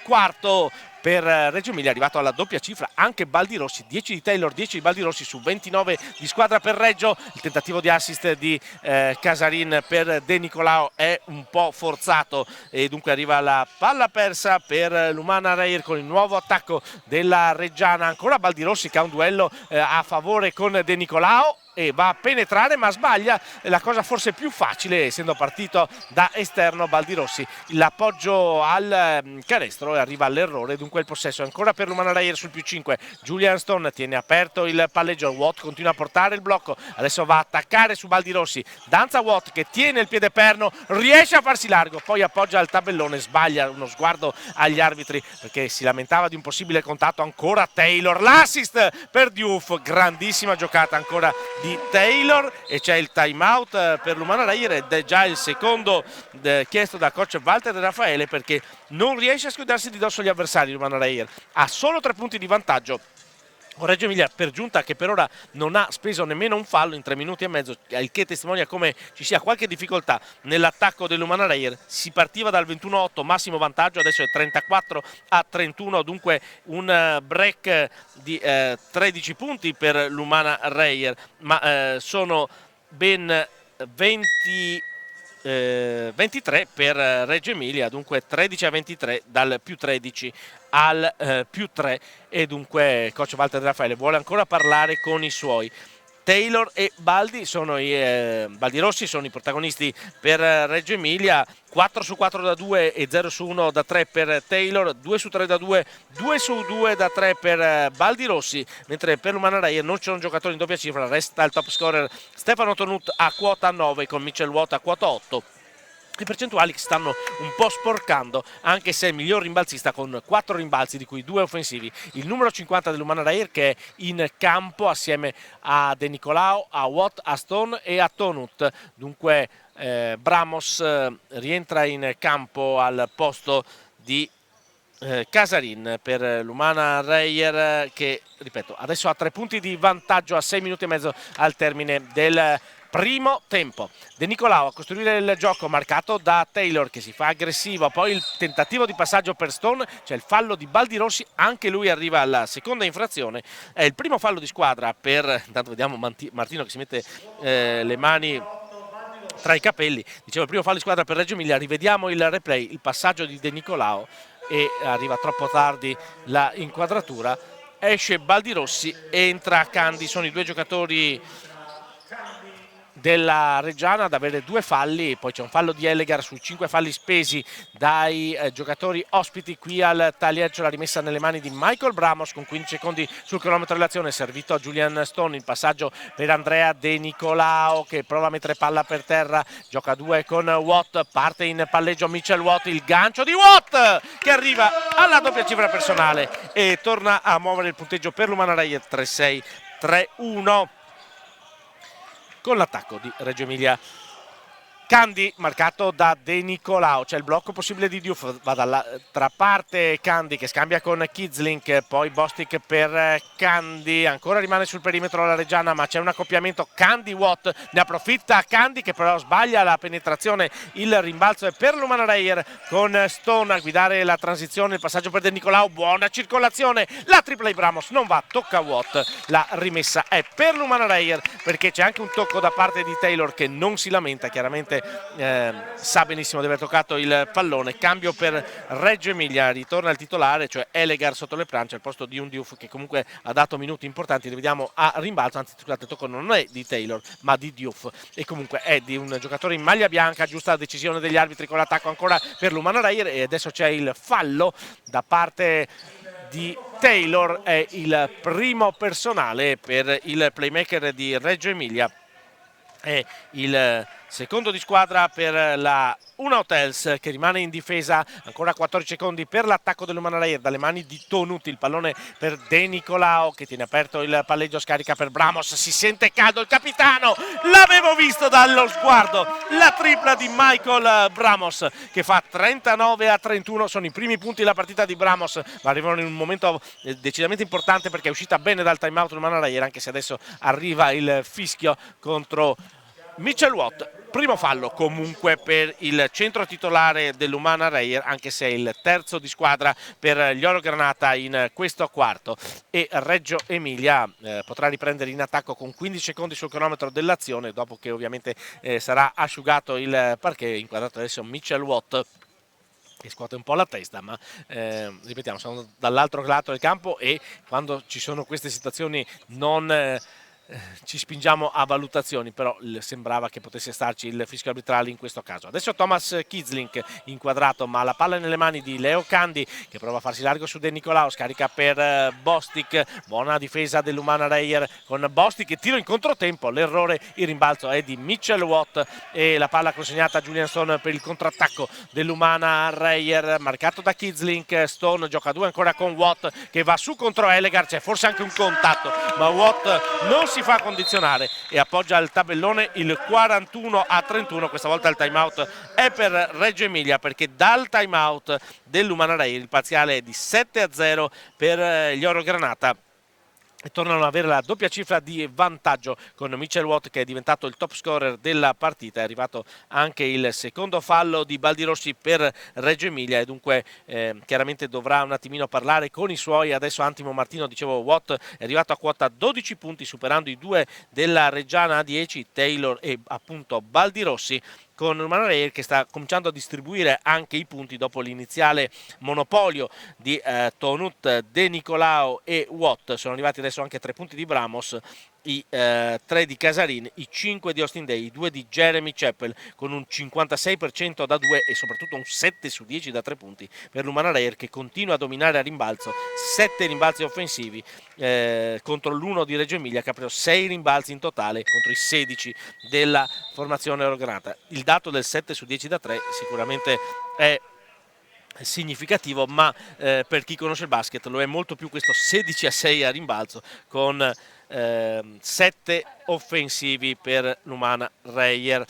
quarto. Per Reggio Emilia è arrivato alla doppia cifra anche Baldirossi, 10 di Taylor, 10 di Baldirossi su 29 di squadra per Reggio. Il tentativo di assist di Casarin per De Nicolao è un po' forzato e dunque arriva la palla persa per l'Umana Reyer con il nuovo attacco della Reggiana. Ancora Baldirossi che ha un duello a favore con De Nicolao e va a penetrare, ma sbaglia la cosa forse più facile, essendo partito da esterno Baldirossi. L'appoggio al canestro e arriva all'errore, dunque il possesso ancora per l'Umana Reyer sul più 5. Julian Stone tiene aperto il palleggio, Watt continua a portare il blocco, adesso va a attaccare su Baldirossi, danza Watt che tiene il piede perno, riesce a farsi largo, poi appoggia al tabellone, sbaglia, uno sguardo agli arbitri perché si lamentava di un possibile contatto. Ancora Taylor, l'assist per Diouf, grandissima giocata ancora di Taylor, e c'è il time out per l'Umana Reyer ed è già il secondo chiesto da coach Walter De Raffaele, perché non riesce a scudarsi di dosso gli avversari. L'Umana Reyer ha solo 3 punti di vantaggio. Reggio Emilia per giunta che per ora non ha speso nemmeno un fallo in 3 minuti e mezzo, il che testimonia come ci sia qualche difficoltà nell'attacco dell'Umana Reyer. Si partiva dal 21-8 massimo vantaggio, adesso è 34-31, dunque un break di 13 punti per l'Umana Reyer, ma sono ben 23 per Reggio Emilia, dunque 13-23 dal più 13 al più 3, e dunque coach Walter De Raffaele vuole ancora parlare con i suoi. Taylor e Baldirossi sono i protagonisti per Reggio Emilia, 4 su 4 da 2 e 0 su 1 da 3 per Taylor, 2 su 3 da 2, 2 su 2 da 3 per Baldirossi, mentre per l'Umana Reyer non c'è un giocatore in doppia cifra, resta il top scorer Stefano Tonut a quota 9 con Mitchell Watt a quota 8. le percentuali che stanno un po' sporcando, anche se è il miglior rimbalzista con 4 rimbalzi, di cui 2 offensivi. Il numero 50 dell'Umana Reyer, che è in campo assieme a De Nicolao, a Watt, a Stone e a Tonut. Dunque Bramos rientra in campo al posto di Casarin per l'Umana Reyer, che, ripeto, adesso ha 3 punti di vantaggio a 6 minuti e mezzo al termine del primo tempo. De Nicolao a costruire il gioco, marcato da Taylor, che si fa aggressivo, poi il tentativo di passaggio per Stone, c'è il fallo di Baldirossi, anche lui arriva alla seconda infrazione, è il primo fallo di squadra per, intanto vediamo Martino che si mette le mani tra i capelli, dicevo il primo fallo di squadra per Reggio Emilia. Rivediamo il replay, il passaggio di De Nicolao e arriva troppo tardi la inquadratura, esce Baldirossi, entra Candi, sono i 2 giocatori della Reggiana ad avere 2 falli, poi c'è un fallo di Ellegar su 5 falli spesi dai giocatori ospiti qui al Tagliaccio. La rimessa nelle mani di Michael Bramos con 15 secondi sul cronometro dell'azione, servito a Julian Stone, il passaggio per Andrea De Nicolao che prova a mettere palla per terra, gioca a 2 con Watt, parte in palleggio Mitchell Watt, il gancio di Watt che arriva alla doppia cifra personale e torna a muovere il punteggio per l'Umana Reyer 3-6, 3-1. Con l'attacco di Reggio Emilia. Candi marcato da De Nicolao, c'è il blocco possibile di Diouf, va dall'altra parte Candi che scambia con Kidzlink, poi Bostic per Candi, ancora rimane sul perimetro la Reggiana ma c'è un accoppiamento Candi-Watt, ne approfitta Candi che però sbaglia la penetrazione, il rimbalzo è per l'Umana Reyer con Stone a guidare la transizione, il passaggio per De Nicolao, buona circolazione, la tripla di Bramos non va, tocca Watt, la rimessa è per l'Umana Reyer perché c'è anche un tocco da parte di Taylor che non si lamenta, chiaramente sa benissimo di aver toccato il pallone. Cambio per Reggio Emilia, ritorna il titolare, cioè Ellegar sotto le planche al posto di un Diouf che comunque ha dato minuti importanti, li vediamo a rimbalzo, anzi scusate, il tocco non è di Taylor ma di Diouf e comunque è di un giocatore in maglia bianca, giusta decisione degli arbitri con l'attacco ancora per l'Umana Reyer e adesso c'è il fallo da parte di Taylor, è il primo personale per il playmaker di Reggio Emilia, è il secondo di squadra per la Una Hotels che rimane in difesa, ancora 14 secondi per l'attacco dell'Umana Reyer dalle mani di Tonut, il pallone per De Nicolao che tiene aperto il palleggio, scarica per Bramos, si sente caldo il capitano, l'avevo visto dallo sguardo, la tripla di Michael Bramos che fa 39-31, sono i primi punti della partita di Bramos, ma arrivano in un momento decisamente importante perché è uscita bene dal timeout l'Umana Reyer, anche se adesso arriva il fischio contro Mitchell Watt. Primo fallo comunque per il centro titolare dell'Umana Reyer, anche se è il terzo di squadra per gli Oro Granata in questo quarto, e Reggio Emilia potrà riprendere in attacco con 15 secondi sul cronometro dell'azione, dopo che ovviamente sarà asciugato il parquet. Inquadrato adesso Mitchell Watt che scuote un po' la testa, ma ripetiamo, sono dall'altro lato del campo e quando ci sono queste situazioni non ci spingiamo a valutazioni, però sembrava che potesse starci il fischio arbitrale in questo caso. Adesso Thomas Kidzlink inquadrato, ma la palla è nelle mani di Leo Candi che prova a farsi largo su De Nicolao, scarica per Bostic, buona difesa dell'Umana Reyer con Bostic, tiro in controtempo, l'errore, il rimbalzo è di Mitchell Watt e la palla consegnata a Julian Stone per il contrattacco dell'Umana Reyer, marcato da Kidzlink. Stone gioca a 2 ancora con Watt che va su contro Ellegar, c'è forse anche un contatto ma Watt non si fa condizionare e appoggia il tabellone, il 41-31. Questa volta il timeout è per Reggio Emilia perché dal timeout dell'Umana Reyer il parziale è di 7-0 per gli Oro Granata e tornano ad avere la doppia cifra di vantaggio con Mitchell Watt che è diventato il top scorer della partita. È arrivato anche il secondo fallo di Baldirossi per Reggio Emilia e dunque chiaramente dovrà un attimino parlare con i suoi. Adesso Antimo Martino, dicevo, Watt è arrivato a quota 12 punti superando i 2 della Reggiana a 10, Taylor e appunto Baldirossi, con l'Umana Reyer che sta cominciando a distribuire anche i punti dopo l'iniziale monopolio di Tonut, De Nicolao e Watt. Sono arrivati adesso anche 3 punti di Bramos i 3 di Casarin, i 5 di Austin Day, i 2 di Jeremy Chappell, con un 56% da 2 e soprattutto un 7 su 10 da 3 punti per l'Umana Reyer, che continua a dominare a rimbalzo, 7 rimbalzi offensivi contro l'1 di Reggio Emilia, che ha preso 6 rimbalzi in totale contro i 16 della formazione Orgranata. Il dato del 7 su 10 da 3 sicuramente è significativo, ma per chi conosce il basket lo è molto più questo 16-6 a rimbalzo con 7 offensivi per l'Umana Reyer.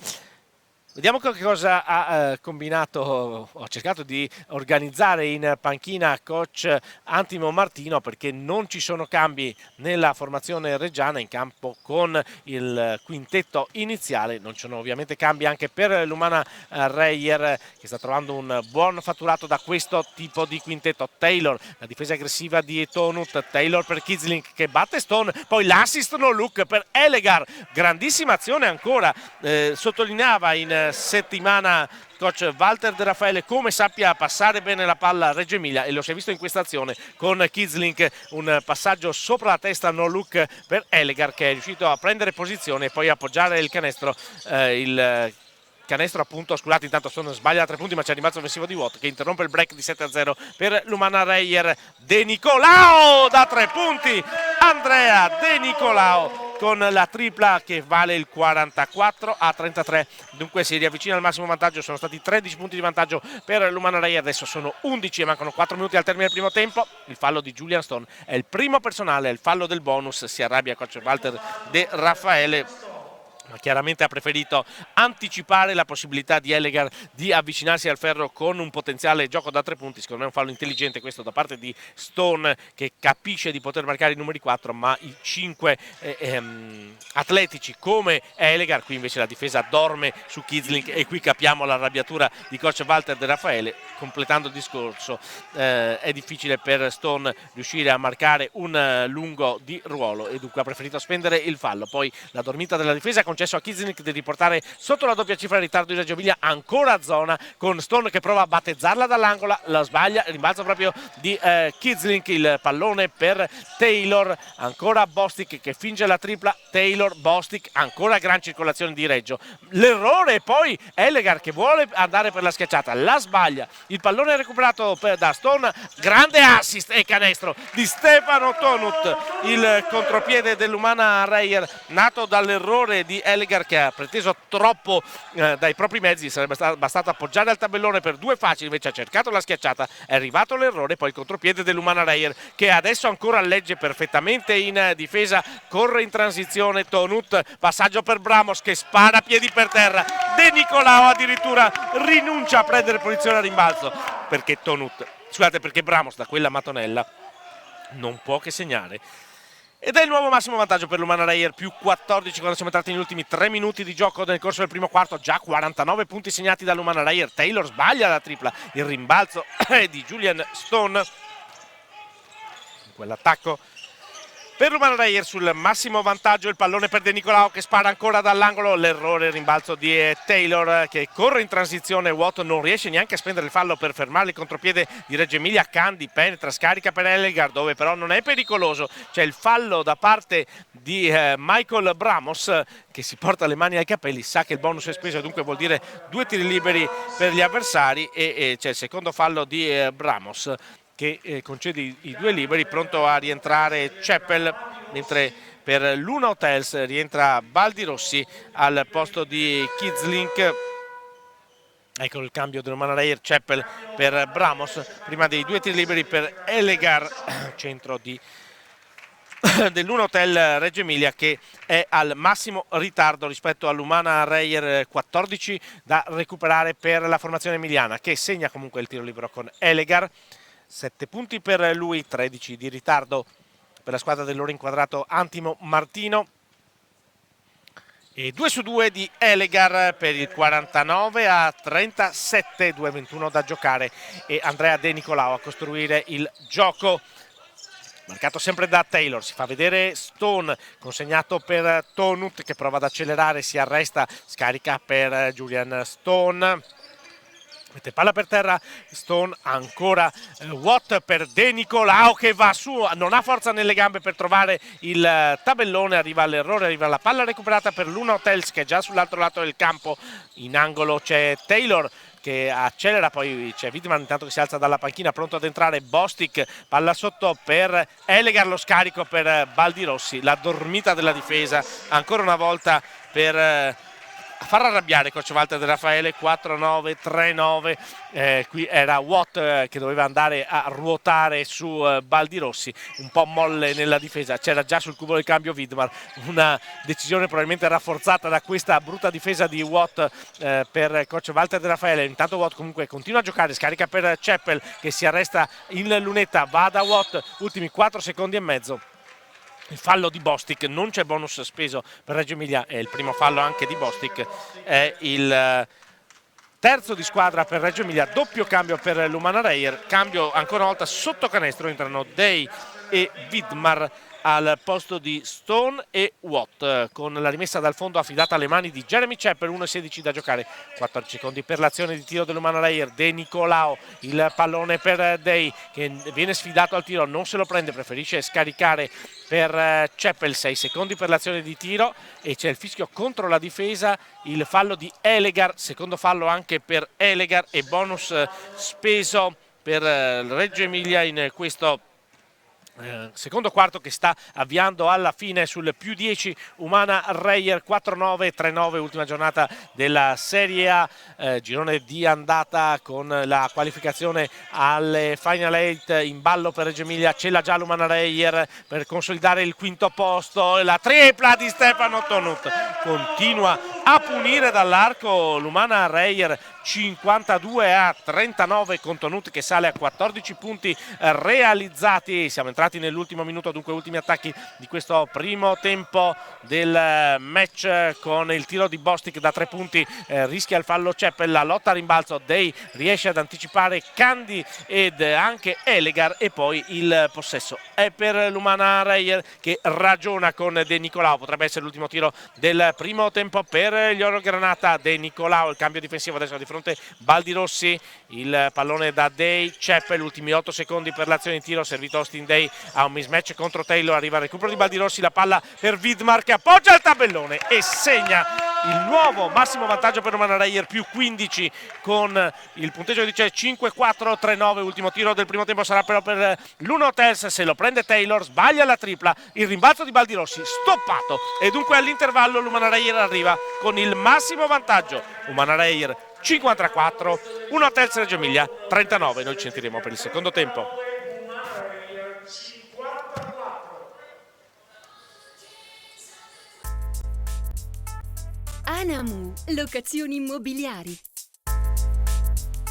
Vediamo che cosa ha combinato, ho cercato di organizzare in panchina coach Antimo Martino, perché non ci sono cambi nella formazione reggiana in campo con il quintetto iniziale. Non ci sono ovviamente cambi anche per l'Umana Reyer, che sta trovando un buon fatturato da questo tipo di quintetto. Taylor, la difesa aggressiva di Tonut, Taylor per Kitzling che batte Stone, poi l'assist no look per Elegar, grandissima azione ancora, sottolineava in settimana coach Walter De Raffaele come sappia passare bene la palla a Reggio Emilia, e lo si è visto in questa azione con Kitzling, un passaggio sopra la testa no look per Elegar, che è riuscito a prendere posizione e poi appoggiare il canestro, appunto, scusate, intanto Stone sbaglia da 3 punti, ma c'è il rimbalzo offensivo di Watt che interrompe il break di 7-0 per l'Umana Reyer. De Nicolao da 3 punti, Andrea De Nicolao con la tripla che vale il 44-33, dunque si riavvicina al massimo vantaggio. Sono stati 13 punti di vantaggio per l'Umana Reyer, adesso sono 11 e mancano 4 minuti al termine del primo tempo. Il fallo di Julian Stone è il primo personale, è il fallo del bonus, si arrabbia coach Walter De Raffaele, ma chiaramente ha preferito anticipare la possibilità di Elegar di avvicinarsi al ferro con un potenziale gioco da 3 punti. Secondo me è un fallo intelligente questo da parte di Stone, che capisce di poter marcare i numeri 4, ma i 5 atletici come Elegar. Qui invece la difesa dorme su Kitzling e qui capiamo l'arrabbiatura di coach Walter De Raffaele. Completando il discorso, è difficile per Stone riuscire a marcare un lungo di ruolo e dunque ha preferito spendere il fallo. Poi la dormita della difesa ha concesso a Kitzling di riportare sotto la doppia cifra in ritardo di Reggio Emilia, ancora a zona, con Stone che prova a battezzarla dall'angolo, la sbaglia, il rimbalzo proprio di Kitzling, il pallone per Taylor, ancora Bostic che finge la tripla, Taylor, Bostic, ancora gran circolazione di Reggio, l'errore, poi Elegar che vuole andare per la schiacciata, la sbaglia, il pallone è recuperato da Stone, grande assist e canestro di Stefano Tonut, il contropiede dell'Umana Reyer nato dall'errore di Elegar, che ha preteso troppo dai propri mezzi. Sarebbe bastato appoggiare al tabellone per 2 facili, invece ha cercato la schiacciata, è arrivato l'errore, poi il contropiede dell'Umana Reyer, che adesso ancora legge perfettamente in difesa, corre in transizione Tonut, passaggio per Bramos che spara a piedi per terra, De Nicolao addirittura rinuncia a prendere posizione a rimbalzo, perché perché Bramos da quella matonella non può che segnare. Ed è il nuovo massimo vantaggio per l'Umana Reyer, più 14 quando siamo entrati negli ultimi 3 minuti di gioco nel corso del primo quarto, già 49 punti segnati dall'Umana Reyer. Taylor sbaglia la tripla, il rimbalzo di Julian Stone in quell'attacco per l'Umana Reyer sul massimo vantaggio. Il pallone per De Nicolao che spara ancora dall'angolo, l'errore, il rimbalzo di Taylor che corre in transizione, Watt non riesce neanche a spendere il fallo per fermare il contropiede di Reggio Emilia, Candy penetra, scarica per Elegar dove però non è pericoloso, c'è il fallo da parte di Michael Bramos che si porta le mani ai capelli, sa che il bonus è speso, dunque vuol dire 2 tiri liberi per gli avversari e c'è il secondo fallo di Bramos che concede i 2 liberi, pronto a rientrare Chappell, mentre per l'Una Hotels rientra Baldi Rossi al posto di Kitzling. Ecco il cambio dell'Umana Reyer, Chappell per Bramos, prima dei 2 tiri liberi per Elegar, centro dell'Una Hotel Reggio Emilia, che è al massimo ritardo rispetto all'Umana Reyer. 14 da recuperare per la formazione emiliana, che segna comunque il tiro libero con Elegar. 7 punti per lui, 13 di ritardo per la squadra del loro inquadrato Antimo Martino e 2 su 2 di Elegar per il 49-37, 2:21 da giocare e Andrea De Nicolao a costruire il gioco. Marcato sempre da Taylor, si fa vedere Stone, consegnato per Tonut che prova ad accelerare, si arresta, scarica per Julian Stone. Mette palla per terra Stone, ancora Watt per De Nicolao che va su, non ha forza nelle gambe per trovare il tabellone, arriva all'errore, arriva la palla recuperata per Luna Hotels che è già sull'altro lato del campo, in angolo c'è Taylor che accelera, poi c'è Widman intanto che si alza dalla panchina pronto ad entrare, Bostic, palla sotto per Elegar, lo scarico per Baldirossi, la dormita della difesa ancora una volta per far arrabbiare coach Walter De Raffaele. 4-9, 3-9, qui era Watt che doveva andare a ruotare su Baldirossi, un po' molle nella difesa, c'era già sul cubo del cambio Widmar, una decisione probabilmente rafforzata da questa brutta difesa di Watt per coach Walter De Raffaele. Intanto Watt comunque continua a giocare, scarica per Chappell che si arresta in lunetta, va da Watt, ultimi 4 secondi e mezzo. Il fallo di Bostic, non c'è bonus speso per Reggio Emilia, è il primo fallo anche di Bostic, è il terzo di squadra per Reggio Emilia, doppio cambio per l'Umana Reyer, cambio ancora una volta sotto canestro, entrano Day e Widmar al posto di Stone e Watt, con la rimessa dal fondo affidata alle mani di Jeremy Chappell, 1-16 da giocare, 14 secondi per l'azione di tiro dell'Umana Reyer. De Nicolao, il pallone per Day che viene sfidato al tiro, non se lo prende, preferisce scaricare per Chappell, 6 secondi per l'azione di tiro e c'è il fischio contro la difesa, il fallo di Elegar, secondo fallo anche per Elegar e bonus speso per Reggio Emilia in questo secondo quarto che sta avviando alla fine sul più 10 Umana Reyer. 4-9, 3-9, ultima giornata della Serie A, girone di andata con la qualificazione alle Final 8 in ballo per Reggio Emilia, ce l'ha già l'Umana Reyer per consolidare il quinto posto, la tripla di Stefano Tonut, continua a punire dall'arco l'Umana Reyer, 52-39 con Tonut che sale a 14 punti realizzati. Siamo entrati nell'ultimo minuto, dunque ultimi attacchi di questo primo tempo del match con il tiro di Bostic da 3 punti, rischia il fallo Chappell, la lotta a rimbalzo, Day riesce ad anticipare Candy ed anche Elegar e poi il possesso è per l'Umana Reyer che ragiona con De Nicolao, potrebbe essere l'ultimo tiro del primo tempo per gli Oro Granata. De Nicolao, il cambio difensivo adesso di fronte Baldirossi, il pallone da Day, Chappell, ultimi 8 secondi per l'azione di tiro, servito Austin Day a un mismatch contro Taylor, arriva il recupero di Baldirossi, la palla per Widmar che appoggia il tabellone e segna il nuovo massimo vantaggio per Umana Reyer, più 15 con il punteggio che dice 5-4, 3-9, ultimo tiro del primo tempo sarà però per l'Uno Hotels, se lo prende Taylor, sbaglia la tripla, il rimbalzo di Baldirossi stoppato e dunque all'intervallo l'Umana Reyer arriva con il massimo vantaggio. Umana Reyer 54, Uno Hotels Reggio Emilia 39, noi ci sentiremo per il secondo tempo. Anamu, locazioni immobiliari.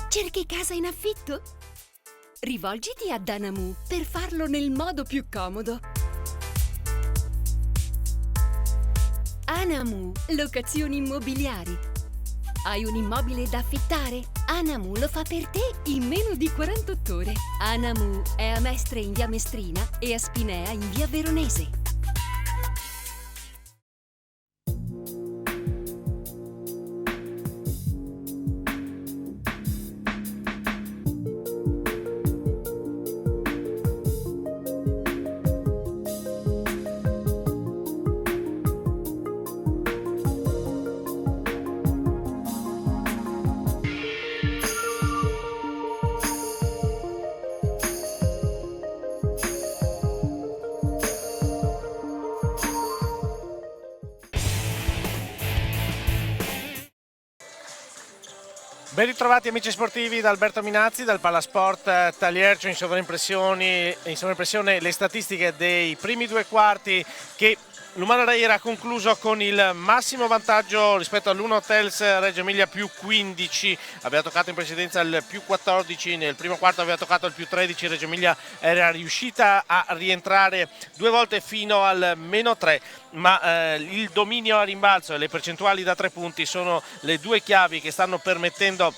Cerchi casa in affitto? Rivolgiti ad Anamu per farlo nel modo più comodo. Anamu, locazioni immobiliari. Hai un immobile da affittare? Anamu lo fa per te in meno di 48 ore. Anamu è a Mestre in via Mestrina e a Spinea in via Veronese. Ben ritrovati amici sportivi da Alberto Minazzi, dal Palasport Taliercio. In sovraimpressione le statistiche dei primi due quarti che l'Umana Reyer ha concluso con il massimo vantaggio rispetto all'Uno Hotels Reggio Emilia, più 15, aveva toccato in precedenza il più 14, nel primo quarto aveva toccato il più 13, Reggio Emilia era riuscita a rientrare due volte fino al meno 3, ma il dominio a rimbalzo e le percentuali da 3 punti sono le due chiavi che stanno permettendo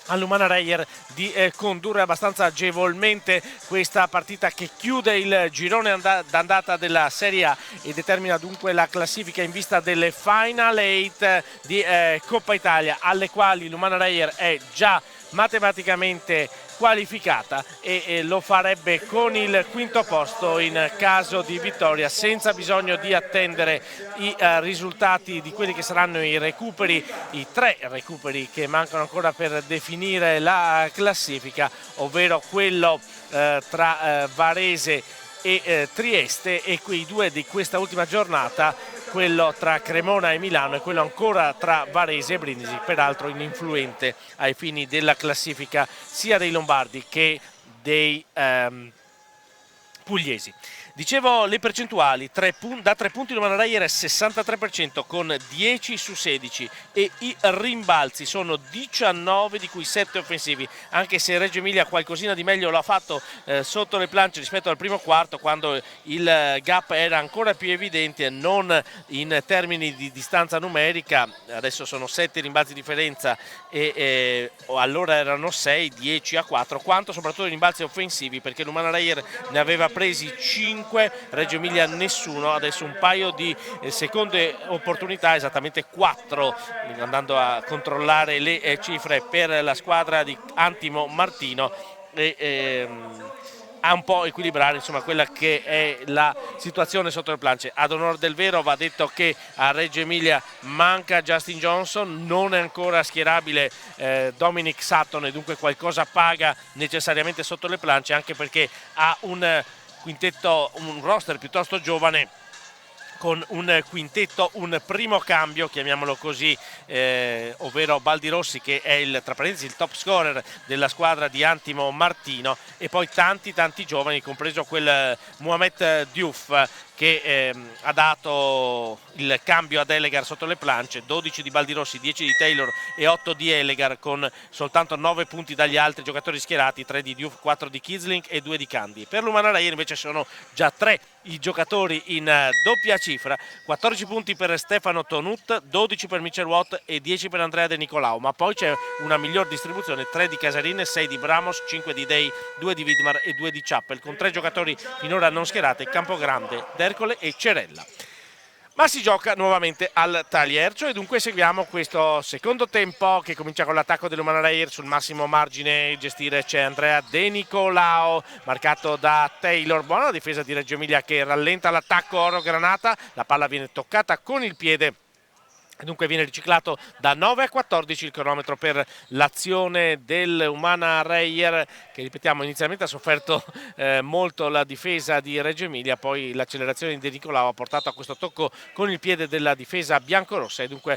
all'Umana Reyer di condurre abbastanza agevolmente questa partita che chiude il girone d'andata della Serie A e determina dunque la classifica in vista delle Final 8 di Coppa Italia, alle quali l'Umana Reyer è già matematicamente qualificata e lo farebbe con il quinto posto in caso di vittoria, senza bisogno di attendere i risultati di quelli che saranno i recuperi, i 3 recuperi che mancano ancora per definire la classifica, ovvero quello tra Varese e Trieste, e quei 2 di questa ultima giornata, quello tra Cremona e Milano e quello ancora tra Varese e Brindisi, peraltro ininfluente ai fini della classifica sia dei lombardi che dei pugliesi. Dicevo le percentuali, da 3 punti Lumana Reyer è 63% con 10 su 16 e i rimbalzi sono 19 di cui 7 offensivi, anche se Reggio Emilia qualcosina di meglio l'ha fatto sotto le planche rispetto al primo quarto, quando il gap era ancora più evidente, non in termini di distanza numerica. Adesso sono 7 rimbalzi di differenza e allora erano 6, 10 a 4, quanto soprattutto i rimbalzi offensivi, perché Lumana Reyer ne aveva presi 5, Reggio Emilia nessuno. Adesso un paio di seconde opportunità, esattamente 4, andando a controllare le cifre per la squadra di Antimo Martino, a un po' equilibrare insomma quella che è la situazione sotto le planche. Ad onor del vero va detto che a Reggio Emilia manca Justin Johnson, non è ancora schierabile Dominic Sutton, e dunque qualcosa paga necessariamente sotto le planche, anche perché ha un quintetto, un roster piuttosto giovane, con un quintetto, un primo cambio, chiamiamolo così, ovvero Baldi Rossi, che è tra parentesi il top scorer della squadra di Antimo Martino, e poi tanti giovani, compreso quel Mohamed Diouf che ha dato il cambio ad Elegar sotto le planche, 12 di Baldi Rossi, 10 di Taylor e 8 di Elegar, con soltanto 9 punti dagli altri giocatori schierati, 3 di Diouf, 4 di Kidsling e 2 di Candy. Per Lumana Reyer invece sono già 3 i giocatori in doppia cifra, 14 punti per Stefano Tonut, 12 per Michel Watt e 10 per Andrea De Nicolao, ma poi c'è una miglior distribuzione, 3 di Casarin, 6 di Bramos, 5 di Day, 2 di Widmar e 2 di Chappell, con 3 giocatori finora non schierati, Campogrande, D'Ercole e Cerella. Ma si gioca nuovamente al Taliercio e dunque seguiamo questo secondo tempo che comincia con l'attacco dell'Umana Reyer. Sul massimo margine gestire c'è Andrea De Nicolao, marcato da Taylor. Buona la difesa di Reggio Emilia che rallenta l'attacco Oro Granata, la palla viene toccata con il piede. Dunque viene riciclato da 9 a 14 il cronometro per l'azione dell'Umana Reyer, che ripetiamo inizialmente ha sofferto molto la difesa di Reggio Emilia, poi l'accelerazione di De Nicolao ha portato a questo tocco con il piede della difesa biancorossa, e dunque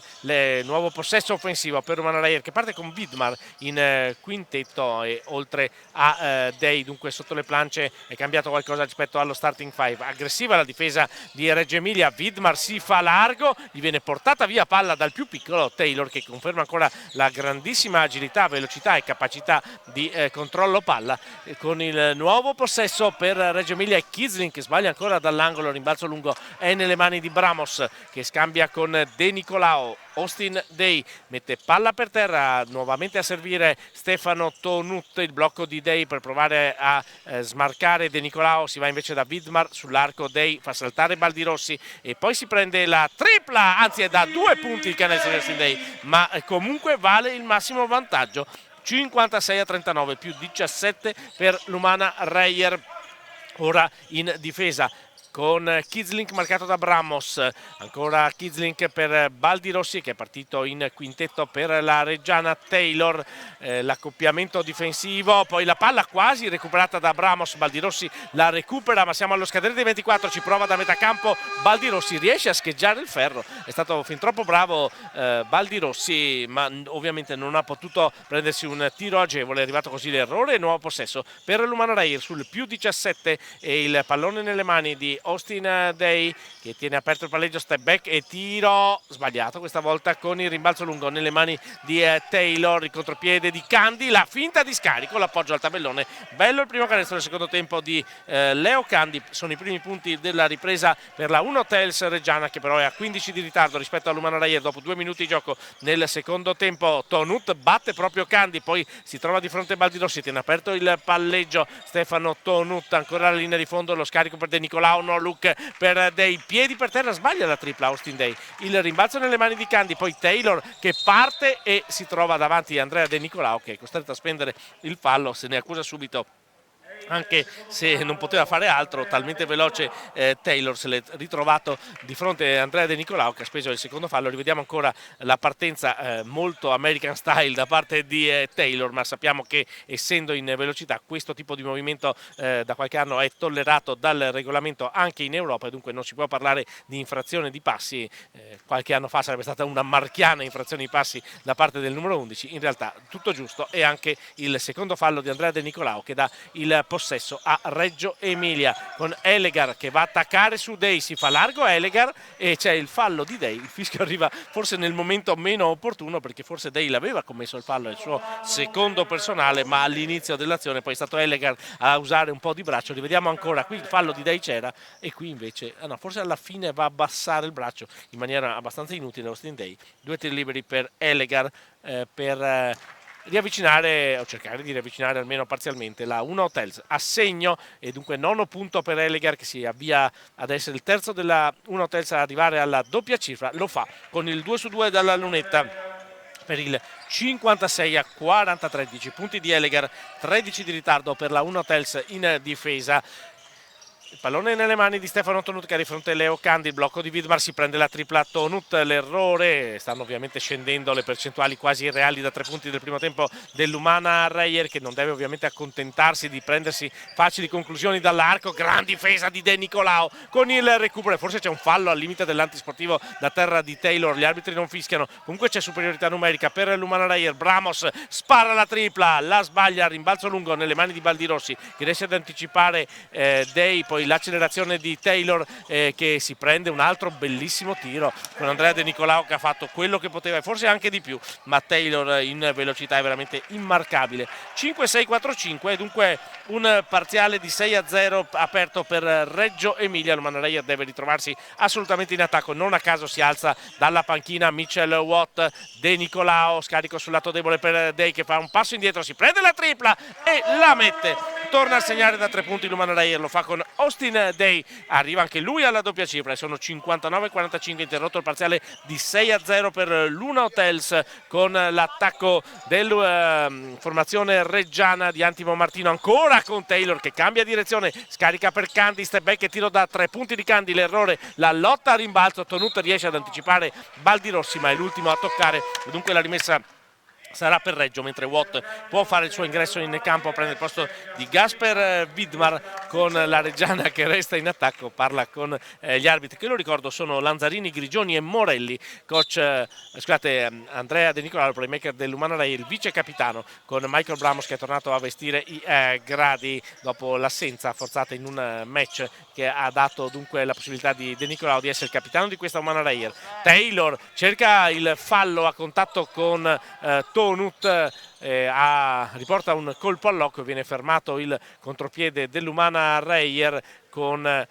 nuovo possesso offensivo per Umana Reyer, che parte con Widmar in quintetto e oltre a Day. Dunque sotto le planche è cambiato qualcosa rispetto allo starting five. Aggressiva la difesa di Reggio Emilia, Widmar si fa largo, gli viene portata via palla dal più piccolo Taylor, che conferma ancora la grandissima agilità, velocità e capacità di controllo palla. Con il nuovo possesso per Reggio Emilia e Kidsling, che sbaglia ancora dall'angolo, rimbalzo lungo è nelle mani di Bramos, che scambia con De Nicolao. Austin Day mette palla per terra, nuovamente a servire Stefano Tonut, il blocco di Day per provare a smarcare De Nicolao, si va invece da Widmar sull'arco. Day fa saltare Baldi Rossi e poi si prende la tripla, anzi è da 2 punti il canestro di Austin Day, ma comunque vale il massimo vantaggio, 56 a 39 più 17 per l'Umana Reyer. Ora in difesa con Kidsling marcato da Bramos, ancora Kidsling per Baldi Rossi, che è partito in quintetto per la Reggiana. Taylor, l'accoppiamento difensivo, poi la palla quasi recuperata da Bramos, Baldi Rossi la recupera, ma siamo allo scadere dei 24, ci prova da metà campo Baldi Rossi, riesce a scheggiare il ferro, è stato fin troppo bravo Baldi Rossi, ma ovviamente non ha potuto prendersi un tiro agevole, è arrivato così l'errore. Nuovo possesso per l'Umana Reyer sul più 17 e il pallone nelle mani di Austin Day, che tiene aperto il palleggio, step back e tiro sbagliato questa volta con il rimbalzo lungo nelle mani di Taylor, il contropiede di Candy, la finta di scarico, l'appoggio al tabellone. Bello il primo canestro del secondo tempo di Leo Candy, sono i primi punti della ripresa per la 1 Hotels Reggiana, che però è a 15 di ritardo rispetto all'Umana Reyer dopo 2 minuti di gioco nel secondo tempo. Tonut batte proprio Candy, poi si trova di fronte a Baldi Rossi, tiene aperto il palleggio Stefano Tonut, ancora la linea di fondo, lo scarico per De Nicolao, no look per Day, piedi per terra, sbaglia la tripla Austin Day, il rimbalzo nelle mani di Candy, poi Taylor che parte e si trova davanti a Andrea De Nicolao che è costretto a spendere il fallo, se ne accusa subito anche se non poteva fare altro, talmente veloce Taylor se l'è ritrovato di fronte a Andrea De Nicolao che ha speso il secondo fallo. Rivediamo ancora la partenza molto American style da parte di Taylor, ma sappiamo che essendo in velocità questo tipo di movimento da qualche anno è tollerato dal regolamento anche in Europa e dunque non si può parlare di infrazione di passi. Qualche anno fa sarebbe stata una marchiana infrazione di passi da parte del numero 11, in realtà tutto giusto, e anche il secondo fallo di Andrea De Nicolao che dà il possesso a Reggio Emilia con Elegar che va a attaccare su Day, si fa largo Elegar e c'è il fallo di Day. Il fischio arriva forse nel momento meno opportuno perché forse Day l'aveva commesso il fallo, il suo secondo personale, ma all'inizio dell'azione poi è stato Elegar a usare un po' di braccio. Rivediamo ancora, qui il fallo di Day c'era e qui invece no, forse alla fine va a abbassare il braccio in maniera abbastanza inutile Austin Day. 2 tiri liberi per Elegar per riavvicinare o cercare di riavvicinare almeno parzialmente la 1 Hotels a segno, e dunque nono punto per Elegar che si avvia ad essere il terzo della 1 Hotels a arrivare alla doppia cifra. Lo fa con il 2 su 2 dalla lunetta per il 56-43, 10 punti di Elegar, 13 di ritardo per la 1 Hotels in difesa. Il pallone nelle mani di Stefano Tonut che è di fronte a Leo Candy, il blocco di Widmar, si prende la tripla Tonut, l'errore, stanno ovviamente scendendo le percentuali quasi irreali da 3 punti del primo tempo dell'Umana Reyer che non deve ovviamente accontentarsi di prendersi facili conclusioni dall'arco. Gran difesa di De Nicolao con il recupero, forse c'è un fallo al limite dell'antisportivo da terra di Taylor, gli arbitri non fischiano, comunque c'è superiorità numerica per l'Umana Reyer. Bramos spara la tripla, la sbaglia, rimbalzo lungo nelle mani di Baldirossi che riesce ad anticipare Day, poi l'accelerazione di Taylor che si prende un altro bellissimo tiro con Andrea De Nicolao che ha fatto quello che poteva e forse anche di più, ma Taylor in velocità è veramente immarcabile. 5-6-4-5 e dunque un parziale di 6-0 aperto per Reggio Emilia. Il Manreyer deve ritrovarsi assolutamente in attacco, non a caso si alza dalla panchina Mitchell Watt. De Nicolao, scarico sul lato debole per Day che fa un passo indietro, si prende la tripla e la mette, torna a segnare da 3 punti l'Umana Reyer, lo fa con Austin Day, arriva anche lui alla doppia cifra e sono 59-45, interrotto il parziale di 6-0 per l'Una Hotels con l'attacco della formazione reggiana di Antimo Martino, ancora con Taylor che cambia direzione, scarica per Candy, step back e tiro da 3 punti di Candy, l'errore, la lotta a rimbalzo, Tonut riesce ad anticipare Baldirossi ma è l'ultimo a toccare, dunque la rimessa sarà per Reggio, mentre Watt può fare il suo ingresso in campo, prende il posto di Gasper Widmar con la reggiana che resta in attacco, parla con gli arbitri che lo ricordo sono Lanzarini, Grigioni e Morelli. Andrea De Nicolao, il playmaker dell'Umana Reyer, il vice capitano, con Michael Bramos che è tornato a vestire i gradi dopo l'assenza forzata in un match che ha dato dunque la possibilità di De Nicolao di essere il capitano di questa Umana Reyer. Taylor cerca il fallo a contatto con Tonut, riporta un colpo all'occhio, viene fermato il contropiede dell'Umana Reyer con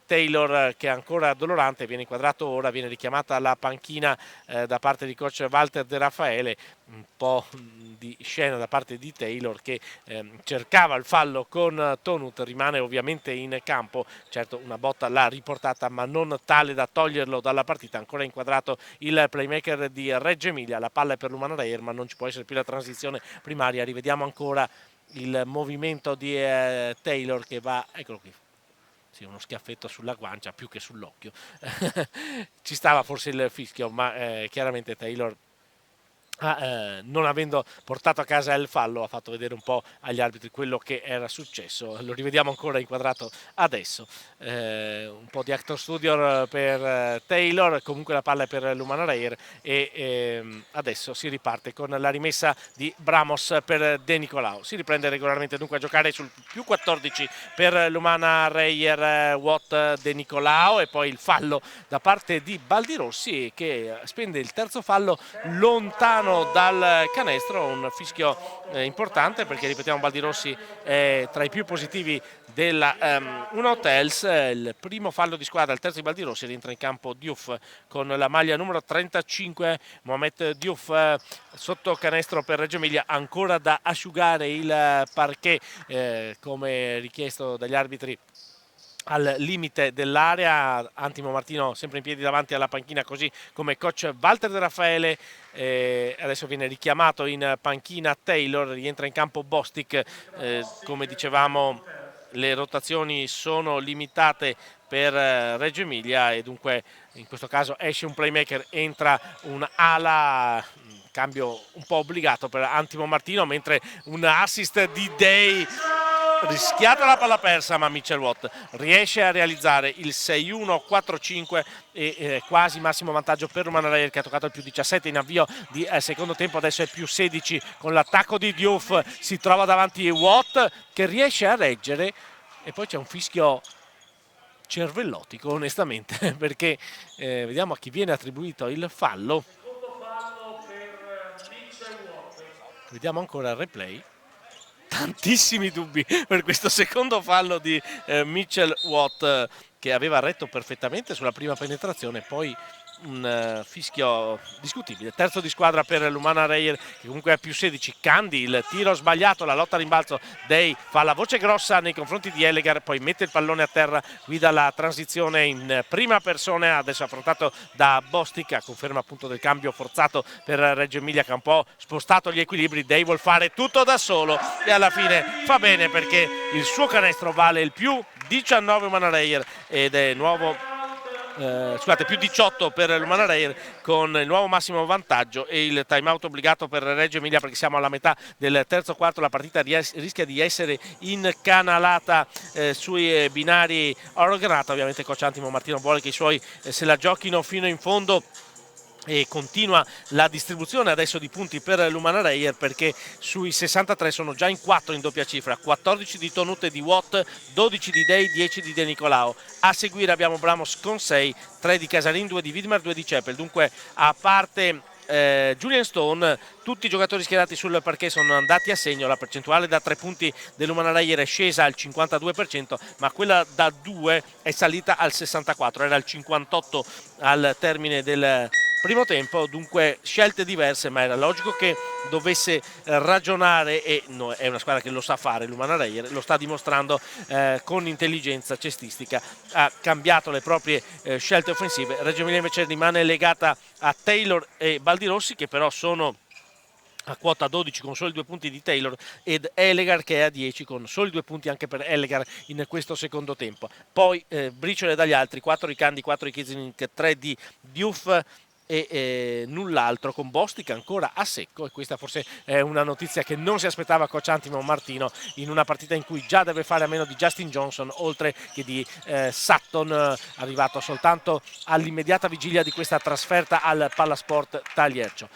Taylor che è ancora dolorante, viene inquadrato ora, viene richiamata alla panchina da parte di coach Walter De Raffaele, un po' di scena da parte di Taylor che cercava il fallo con Tonut, rimane ovviamente in campo, certo una botta l'ha riportata ma non tale da toglierlo dalla partita, ancora inquadrato il playmaker di Reggio Emilia, la palla è per l'Umana Reyer ma non ci può essere più la transizione primaria, rivediamo ancora il movimento di Taylor che va, eccolo qui. Sì, uno schiaffetto sulla guancia più che sull'occhio. Ci stava forse il fischio, ma chiaramente Taylor non avendo portato a casa il fallo ha fatto vedere un po' agli arbitri quello che era successo. Lo rivediamo ancora inquadrato adesso, un po' di actor studio per Taylor, comunque la palla è per l'Umana Reyer e adesso si riparte con la rimessa di Bramos per De Nicolao, si riprende regolarmente dunque a giocare sul più 14 per l'Umana Reyer, Watt, De Nicolao e poi il fallo da parte di Baldirossi che spende il terzo fallo lontano dal canestro, un fischio importante perché ripetiamo Baldirossi è tra i più positivi della Una Hotels, il primo fallo di squadra, il terzo di Baldirossi, rientra in campo Diouf con la maglia numero 35, Mohamed Diouf sotto canestro per Reggio Emilia, ancora da asciugare il parquet come richiesto dagli arbitri al limite dell'area. Antimo Martino sempre in piedi davanti alla panchina, così come coach Walter De Raffaele. Adesso viene richiamato in panchina Taylor, rientra in campo Bostic. Come dicevamo, le rotazioni sono limitate per Reggio Emilia e dunque in questo caso esce un playmaker, entra un ala, cambio un po' obbligato per Antimo Martino, mentre un assist di Day, rischiata la palla persa, ma Mitchell Watt riesce a realizzare il 6-1, 4-5 e quasi massimo vantaggio per Lumana Reyer, che ha toccato il più 17 in avvio di secondo tempo. Adesso è più 16 con l'attacco di Diouf, si trova davanti Watt che riesce a reggere e poi c'è un fischio cervellotico onestamente perché vediamo a chi viene attribuito il fallo. Vediamo ancora il replay. Tantissimi dubbi per questo secondo fallo di Mitchell Watt, che aveva retto perfettamente sulla prima penetrazione, poi un fischio discutibile. Terzo di squadra per Lumana Reyer, che comunque è più 16. Candy, il tiro sbagliato, la lotta a rimbalzo. Day fa la voce grossa nei confronti di Elegar, poi mette il pallone a terra, guida la transizione in prima persona, adesso affrontato da Bostic, a conferma appunto del cambio forzato per Reggio Emilia, che ha un po' spostato gli equilibri. Day vuol fare tutto da solo e alla fine fa bene, perché il suo canestro vale il più 19 Lumana Reyer ed è nuovo più 18 per Lumana Reyer, con il nuovo massimo vantaggio e il time out obbligato per Reggio Emilia, perché siamo alla metà del terzo quarto. La partita rischia di essere incanalata sui binari oro-granata. Ovviamente coach Antimo Martino vuole che i suoi se la giochino fino in fondo e continua la distribuzione adesso di punti per Lumana Reyer, perché sui 63 sono già in 4 in doppia cifra, 14 di Tonut e di Watt, 12 di Day, 10 di De Nicolao. A seguire abbiamo Bramos con 6, 3 di Casarin, 2 di Widmer, 2 di Cepel. Dunque, a parte Julian Stone, tutti i giocatori schierati sul parquet sono andati a segno. La percentuale da 3 punti dell'Umana Reyer è scesa al 52%, ma quella da 2 è salita al 64%, era al 58% al termine del primo tempo. Dunque scelte diverse, ma era logico che dovesse ragionare, e no, è una squadra che lo sa fare. L'Umana Reyer lo sta dimostrando con intelligenza cestistica, ha cambiato le proprie scelte offensive. Reggio Emilia invece rimane legata a Taylor e Baldirossi, che però sono a quota 12 con soli 2 punti di Taylor, ed Elegar che è a 10 con soli 2 punti anche per Elegar in questo secondo tempo. Poi briciole dagli altri, 4 di Candy, 4 di Kizlink, 3 di Diouf e null'altro, con Bostic ancora a secco. E questa forse è una notizia che non si aspettava coach Antimo Martino in una partita in cui già deve fare a meno di Justin Johnson oltre che di Sutton, arrivato soltanto all'immediata vigilia di questa trasferta al Pallasport Tagliercio.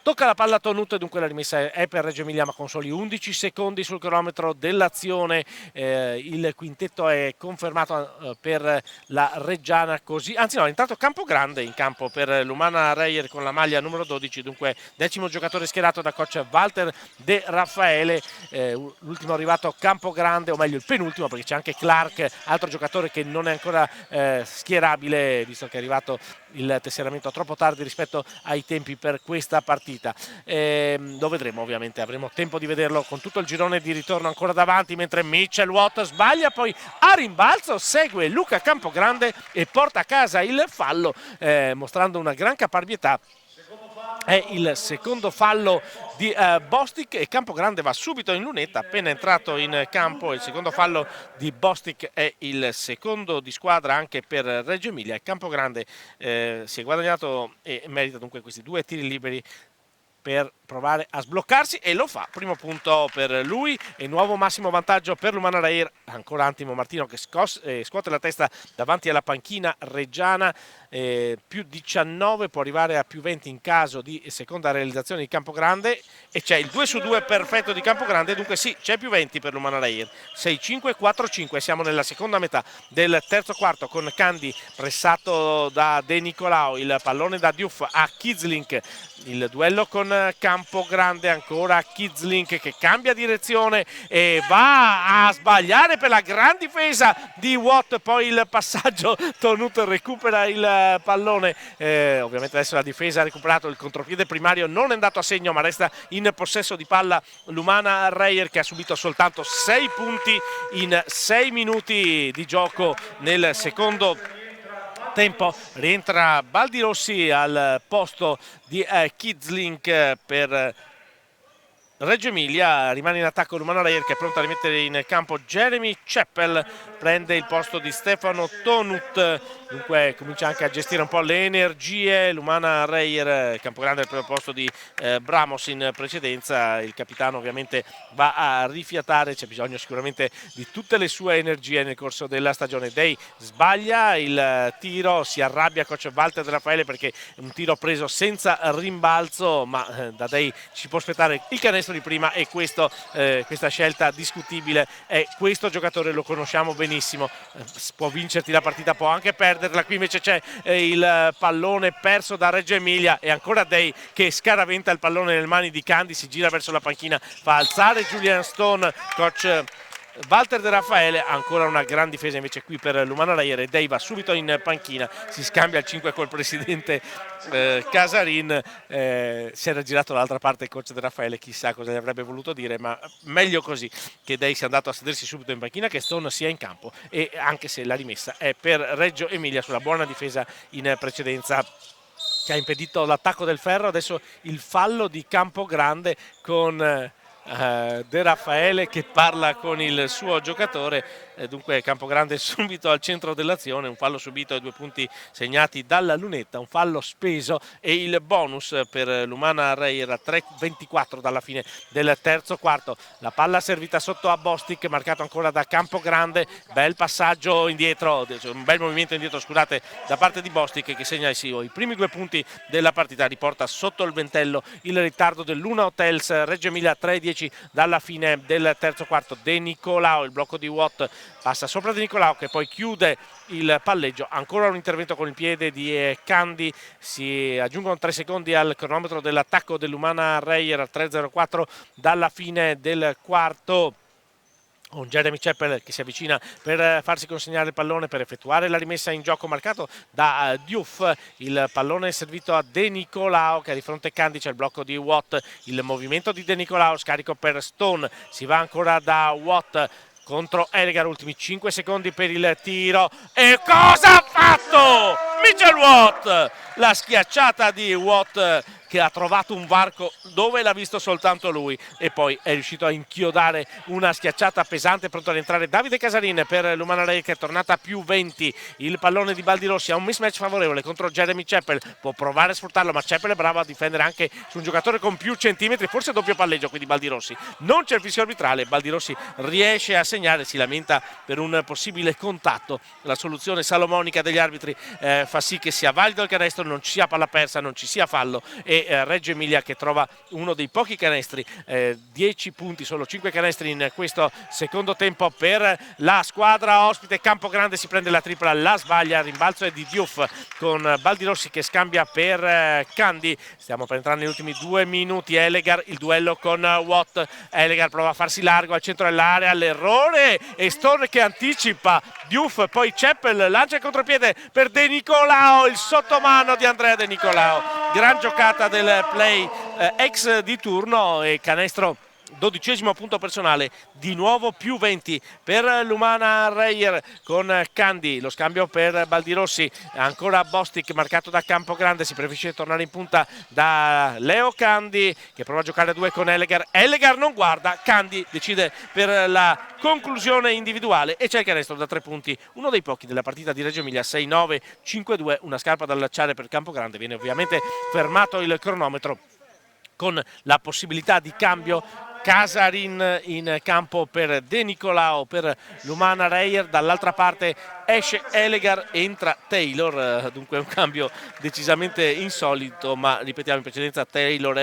Tocca la palla a Tonut, dunque la rimessa è per Reggio Emilia, ma con soli 11 secondi sul cronometro dell'azione. Il quintetto è confermato per la Reggiana, così, anzi no, intanto Campogrande in campo per l'Umana Reyer con la maglia numero 12, dunque 10° giocatore schierato da coach Walter De Raffaele. L'ultimo arrivato Campogrande, o meglio il penultimo, perché c'è anche Clark, altro giocatore che non è ancora schierabile, visto che è arrivato il tesseramento troppo tardi rispetto ai tempi per questa partita. Lo vedremo, ovviamente avremo tempo di vederlo con tutto il girone di ritorno ancora davanti, mentre Mitchell Watt sbaglia, poi a rimbalzo segue Luca Campogrande e porta a casa il fallo, mostrando una gran caparbietà. È il secondo fallo di Bostic e Campogrande va subito in lunetta appena entrato in campo. Il secondo fallo di Bostic è il secondo di squadra anche per Reggio Emilia, e Campogrande si è guadagnato e merita dunque questi 2 tiri liberi per provare a sbloccarsi, e lo fa. Primo punto per lui e nuovo massimo vantaggio per l'Umana Reyer. Ancora Antimo Martino che scuote la testa davanti alla panchina reggiana. Più 19, può arrivare a più 20 in caso di seconda realizzazione di Campogrande, e c'è il 2-su-2 perfetto di Campogrande, dunque sì, c'è più 20 per l'Umana Reyer. 6-5, 4-5, siamo nella seconda metà del terzo quarto, con Candy pressato da De Nicolao, il pallone da Diouf a Kizlink, il duello con Campogrande, ancora Kidzlink che cambia direzione e va a sbagliare per la gran difesa di Watt, poi il passaggio, Tonut recupera il pallone, ovviamente adesso la difesa ha recuperato il contropiede primario, non è andato a segno ma resta in possesso di palla l'Umana Reyer, che ha subito soltanto 6 punti in 6 minuti di gioco nel secondo tempo. Rientra Baldirossi al posto di Kidzlink per Reggio Emilia. Rimane in attacco l'Umana Reyer, che è pronto a rimettere in campo Jeremy Chappell, prende il posto di Stefano Tonut, dunque comincia anche a gestire un po' le energie l'Umana Reyer. Campogrande al primo posto di Bramos in precedenza, il capitano ovviamente va a rifiatare, c'è bisogno sicuramente di tutte le sue energie nel corso della stagione. Day sbaglia il tiro, si arrabbia coach Walter De Raffaele perché è un tiro preso senza rimbalzo, ma da Day ci può aspettare il canestro di prima, e questa scelta discutibile. Questo giocatore lo conosciamo benissimo, può vincerti la partita, può anche perderla. Qui invece c'è il pallone perso da Reggio Emilia e ancora Day che scaraventa il pallone nelle mani di Candy, si gira verso la panchina, fa alzare Julian Stone, coach Walter De Raffaele. Ancora una gran difesa invece qui per l'Umana Reyer e Day va subito in panchina, si scambia il 5 col presidente Casarin. Si era girato dall'altra parte il coach De Raffaele, chissà cosa gli avrebbe voluto dire, ma meglio così che Day sia andato a sedersi subito in panchina, che Stone sia in campo, e anche se la rimessa è per Reggio Emilia sulla buona difesa in precedenza che ha impedito l'attacco del Ferro. Adesso il fallo di Campogrande con De Raffaele che parla con il suo giocatore. Dunque Campogrande subito al centro dell'azione, un fallo subito e 2 punti segnati dalla lunetta, un fallo speso e il bonus per l'Umana Reyer a 3:24 dalla fine del terzo quarto. La palla servita sotto a Bostic, marcato ancora da Campogrande, bel passaggio indietro, un bel movimento indietro, scusate, da parte di Bostic, che segna i primi 2 punti della partita, riporta sotto il ventello il ritardo dell'Una Hotels. Reggio Emilia 3:10 dalla fine del terzo quarto. De Nicolao, il blocco di Watt passa sopra De Nicolao che poi chiude il palleggio, ancora un intervento con il piede di Candy, si aggiungono 3 secondi al cronometro dell'attacco dell'Umana Reyer a 3:04 dalla fine del quarto. Un Jeremy Chappell che si avvicina per farsi consegnare il pallone per effettuare la rimessa in gioco, marcato da Diouf. Il pallone è servito a De Nicolao che ha di fronte Candy, c'è il blocco di Watt, il movimento di De Nicolao, scarico per Stone, si va ancora da Watt contro Elegar, ultimi 5 secondi per il tiro, e cosa ha fatto Mitchell Watt? La schiacciata di Watt che ha trovato un varco dove l'ha visto soltanto lui, e poi è riuscito a inchiodare una schiacciata pesante. Pronto ad entrare Davide Casarin per l'Umana Reyer che è tornata a più 20. Il pallone di Baldirossi ha un mismatch favorevole contro Jeremy Chappell, può provare a sfruttarlo ma Chappell è bravo a difendere anche su un giocatore con più centimetri, forse doppio palleggio qui di Baldirossi. Non c'è il fischio arbitrale, Baldirossi riesce a segnare, si lamenta per un possibile contatto. La soluzione salomonica degli arbitri fa sì che sia valido il canestro, non ci sia palla persa, non ci sia fallo, e Reggio Emilia che trova uno dei pochi canestri, 10 punti, solo 5 canestri in questo secondo tempo per la squadra ospite. Campogrande si prende la tripla, la sbaglia, rimbalzo è di Diouf con Baldirossi che scambia per Candy. Stiamo per entrare negli ultimi 2 minuti. Elegar, il duello con Watt, Elegar prova a farsi largo al centro dell'area, l'errore e Stone che anticipa Diouf, poi Chappell lancia il contropiede per De Nicolao, il sottomano di Andrea De Nicolao, gran giocata del play ex di turno e canestro, 12° punto personale, di nuovo più 20 per l'Umana Reyer con Candy, lo scambio per Baldirossi, ancora Bostic marcato da Campogrande, si preferisce tornare in punta da Leo Candy che prova a giocare a 2 con Elegar, Elegar non guarda, Candy decide per la conclusione individuale e c'è il canestro da 3 punti, uno dei pochi della partita di Reggio Emilia, 6-9, 5-2, una scarpa da allacciare per Campogrande, viene ovviamente fermato il cronometro con la possibilità di cambio. Casarin in campo per De Nicolao per l'Umana Reyer, dall'altra parte esce Elegar, entra Taylor, dunque un cambio decisamente insolito, ma ripetiamo in precedenza Taylor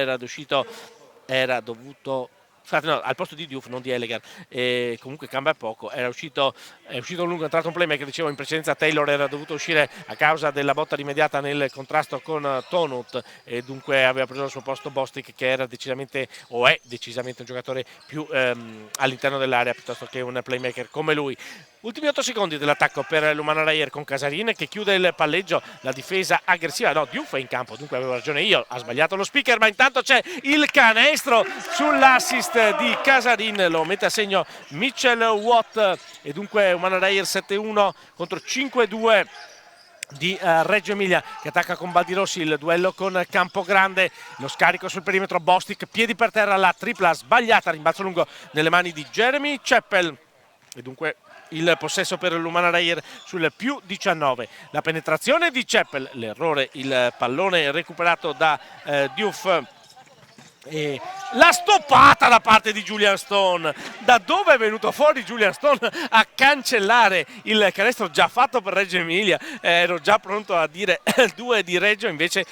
era dovuto scusate, no, al posto di Diouf, non di Elegar, comunque cambia poco. È uscito lungo, è entrato un playmaker, dicevo in precedenza Taylor era dovuto uscire a causa della botta rimediata nel contrasto con Tonut e dunque aveva preso il suo posto Bostic, che era decisamente o è decisamente un giocatore più all'interno dell'area piuttosto che un playmaker come lui. Ultimi 8 secondi dell'attacco per l'Umana Reyer con Casarin che chiude il palleggio, la difesa aggressiva, no, Diouf è in campo, dunque avevo ragione io, ha sbagliato lo speaker, ma intanto c'è il canestro sull'assist di Casarin, lo mette a segno Mitchell Watt e dunque Umana Reyer 7-1 contro 5-2 di Reggio Emilia, che attacca con Baldirossi. Il duello con Campogrande, lo scarico sul perimetro, Bostic, piedi per terra, la tripla sbagliata, rimbalzo lungo nelle mani di Jeremy Chappell e dunque il possesso per l'Umana Reyer sul più 19. La penetrazione di Chappell, l'errore, il pallone recuperato da Diouf e la stoppata da parte di Julian Stone. Da dove è venuto fuori Julian Stone a cancellare il canestro già fatto per Reggio Emilia? Ero già pronto a dire 2 di Reggio, invece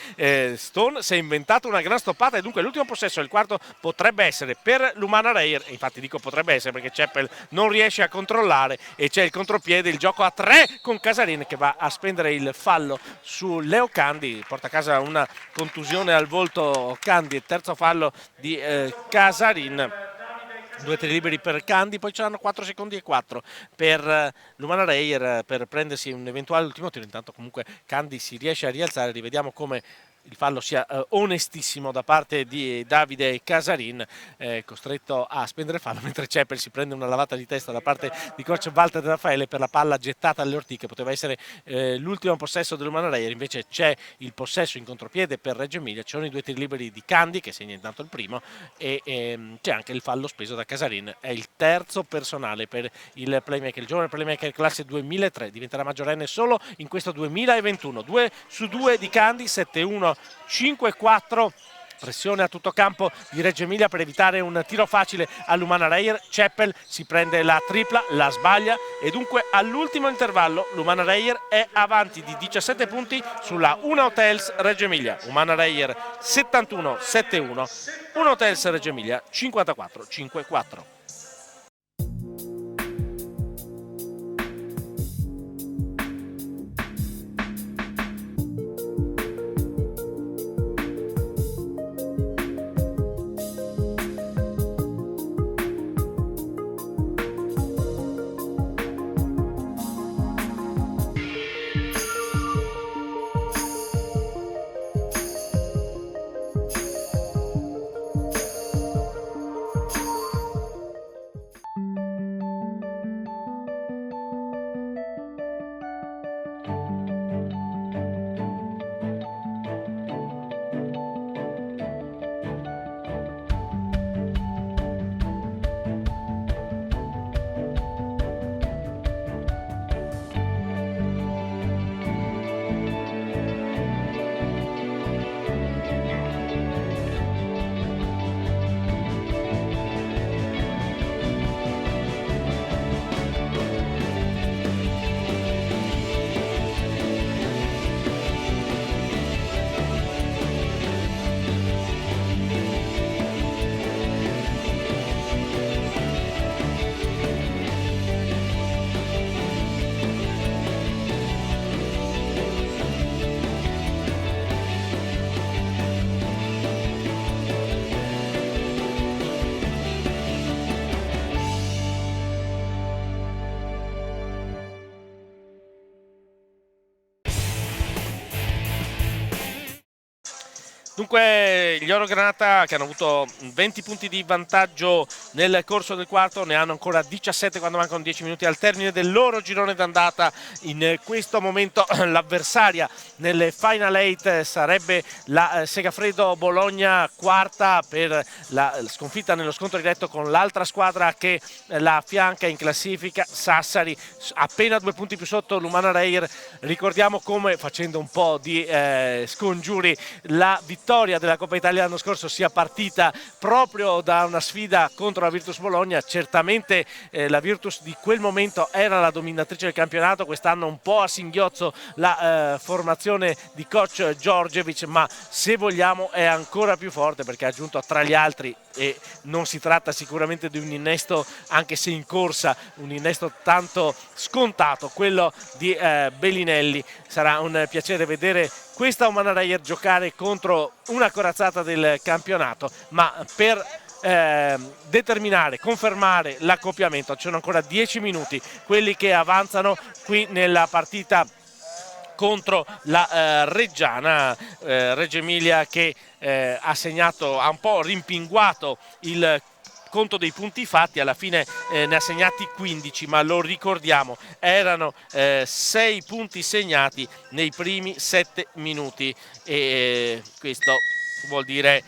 Stone si è inventato una gran stoppata e dunque l'ultimo possesso, il quarto, potrebbe essere per l'Umana Reyer. Infatti dico potrebbe essere perché Chappell non riesce a controllare e c'è il contropiede, il gioco a 3 con Casarin che va a spendere il fallo su Leo Candi, porta a casa una contusione al volto Candi, il terzo fallo di Casarin. 2 tiri liberi per Candi, poi ce l'hanno 4 secondi e 4 per l'Umana Reyer per prendersi un eventuale ultimo tiro. Intanto comunque Candi si riesce a rialzare, rivediamo come il fallo sia onestissimo da parte di Davide Casarin, costretto a spendere fallo mentre Chappell si prende una lavata di testa da parte di coach Walter De Raffaele per la palla gettata alle ortiche. Poteva essere l'ultimo possesso dell'Umana Reyer, invece c'è il possesso in contropiede per Reggio Emilia, ci sono i 2 tiri liberi di Candi che segna intanto il primo e c'è anche il fallo speso da Casarin, è il terzo personale per il playmaker, il giovane playmaker classe 2003, diventerà maggiorenne solo in questo 2021. 2 su 2 di Candi, 7-1 5-4, pressione a tutto campo di Reggio Emilia per evitare un tiro facile all'Umana Reyer. Chappell si prende la tripla, la sbaglia e dunque all'ultimo intervallo l'Umana Reyer è avanti di 17 punti sulla Una Hotels Reggio Emilia. Umana Reyer 71-71, Una Hotels Reggio Emilia 54-5-4. Dunque gli Oro Granata, che hanno avuto 20 punti di vantaggio nel corso del quarto, ne hanno ancora 17 quando mancano 10 minuti al termine del loro girone d'andata. In questo momento l'avversaria nelle Final 8 sarebbe la Segafredo Bologna, quarta, per la sconfitta nello scontro diretto con l'altra squadra che la affianca in classifica, Sassari, appena 2 punti più sotto l'Umana Reyer. Ricordiamo come, facendo un po' di scongiuri, la vittoria storia della Coppa Italia l'anno scorso sia partita proprio da una sfida contro la Virtus Bologna. Certamente la Virtus di quel momento era la dominatrice del campionato, quest'anno un po' a singhiozzo la formazione di coach Djordjevic, ma se vogliamo è ancora più forte perché ha aggiunto tra gli altri, e non si tratta sicuramente di un innesto, anche se in corsa, un innesto tanto scontato, quello di Bellinelli. Sarà un piacere vedere questa Oman Reyer giocare contro una corazzata del campionato, ma per determinare, confermare l'accoppiamento ci sono ancora 10 minuti, quelli che avanzano qui nella partita contro la Reggiana. Reggio Emilia che ha un po' rimpinguato il conto dei punti fatti, alla fine ne ha segnati 15, ma lo ricordiamo, erano 6 punti segnati nei primi 7 minuti e questo vuol dire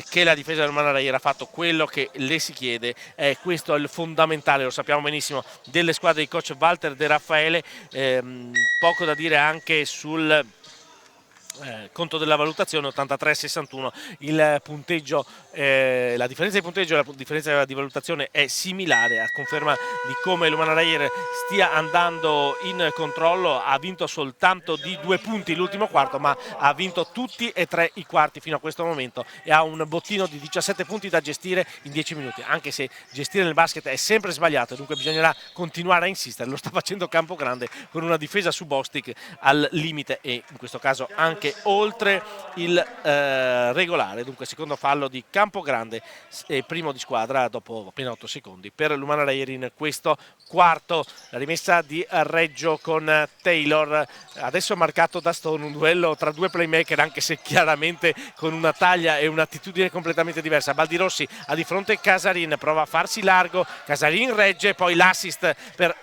che la difesa del Oman Reyer ha fatto quello che le si chiede. Questo è il fondamentale, lo sappiamo benissimo, delle squadre di coach Walter De Raffaele. Poco da dire anche sul conto della valutazione, 83-61 il punteggio, la differenza di punteggio e la differenza di valutazione è similare, a conferma di come l'Oman Reyer stia andando in controllo. Ha vinto soltanto di 2 punti l'ultimo quarto, ma ha vinto tutti e 3 i quarti fino a questo momento e ha un bottino di 17 punti da gestire in 10 minuti, anche se gestire nel basket è sempre sbagliato, dunque bisognerà continuare a insistere. Lo sta facendo Campogrande con una difesa su Bostic al limite e in questo caso anche oltre il regolare. Dunque secondo fallo di Campogrande, primo di squadra dopo appena 8 secondi per l'Oman Reyer in questo quarto. La rimessa di Reggio con Taylor, adesso marcato da Stone, un duello tra due playmaker, anche se chiaramente con una taglia e un'attitudine completamente diversa. Baldirossi ha di fronte Casarin, prova a farsi largo, Casarin regge, poi l'assist per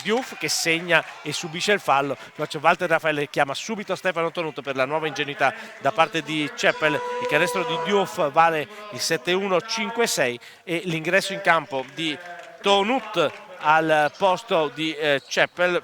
Diouf che segna e subisce il fallo. Walter Raffaele chiama subito Stefano Tonuto per la nuova ingenuità da parte di Chappell. Il canestro di Diouf vale il 7-1-5-6 e l'ingresso in campo di Tonut al posto di Chappell,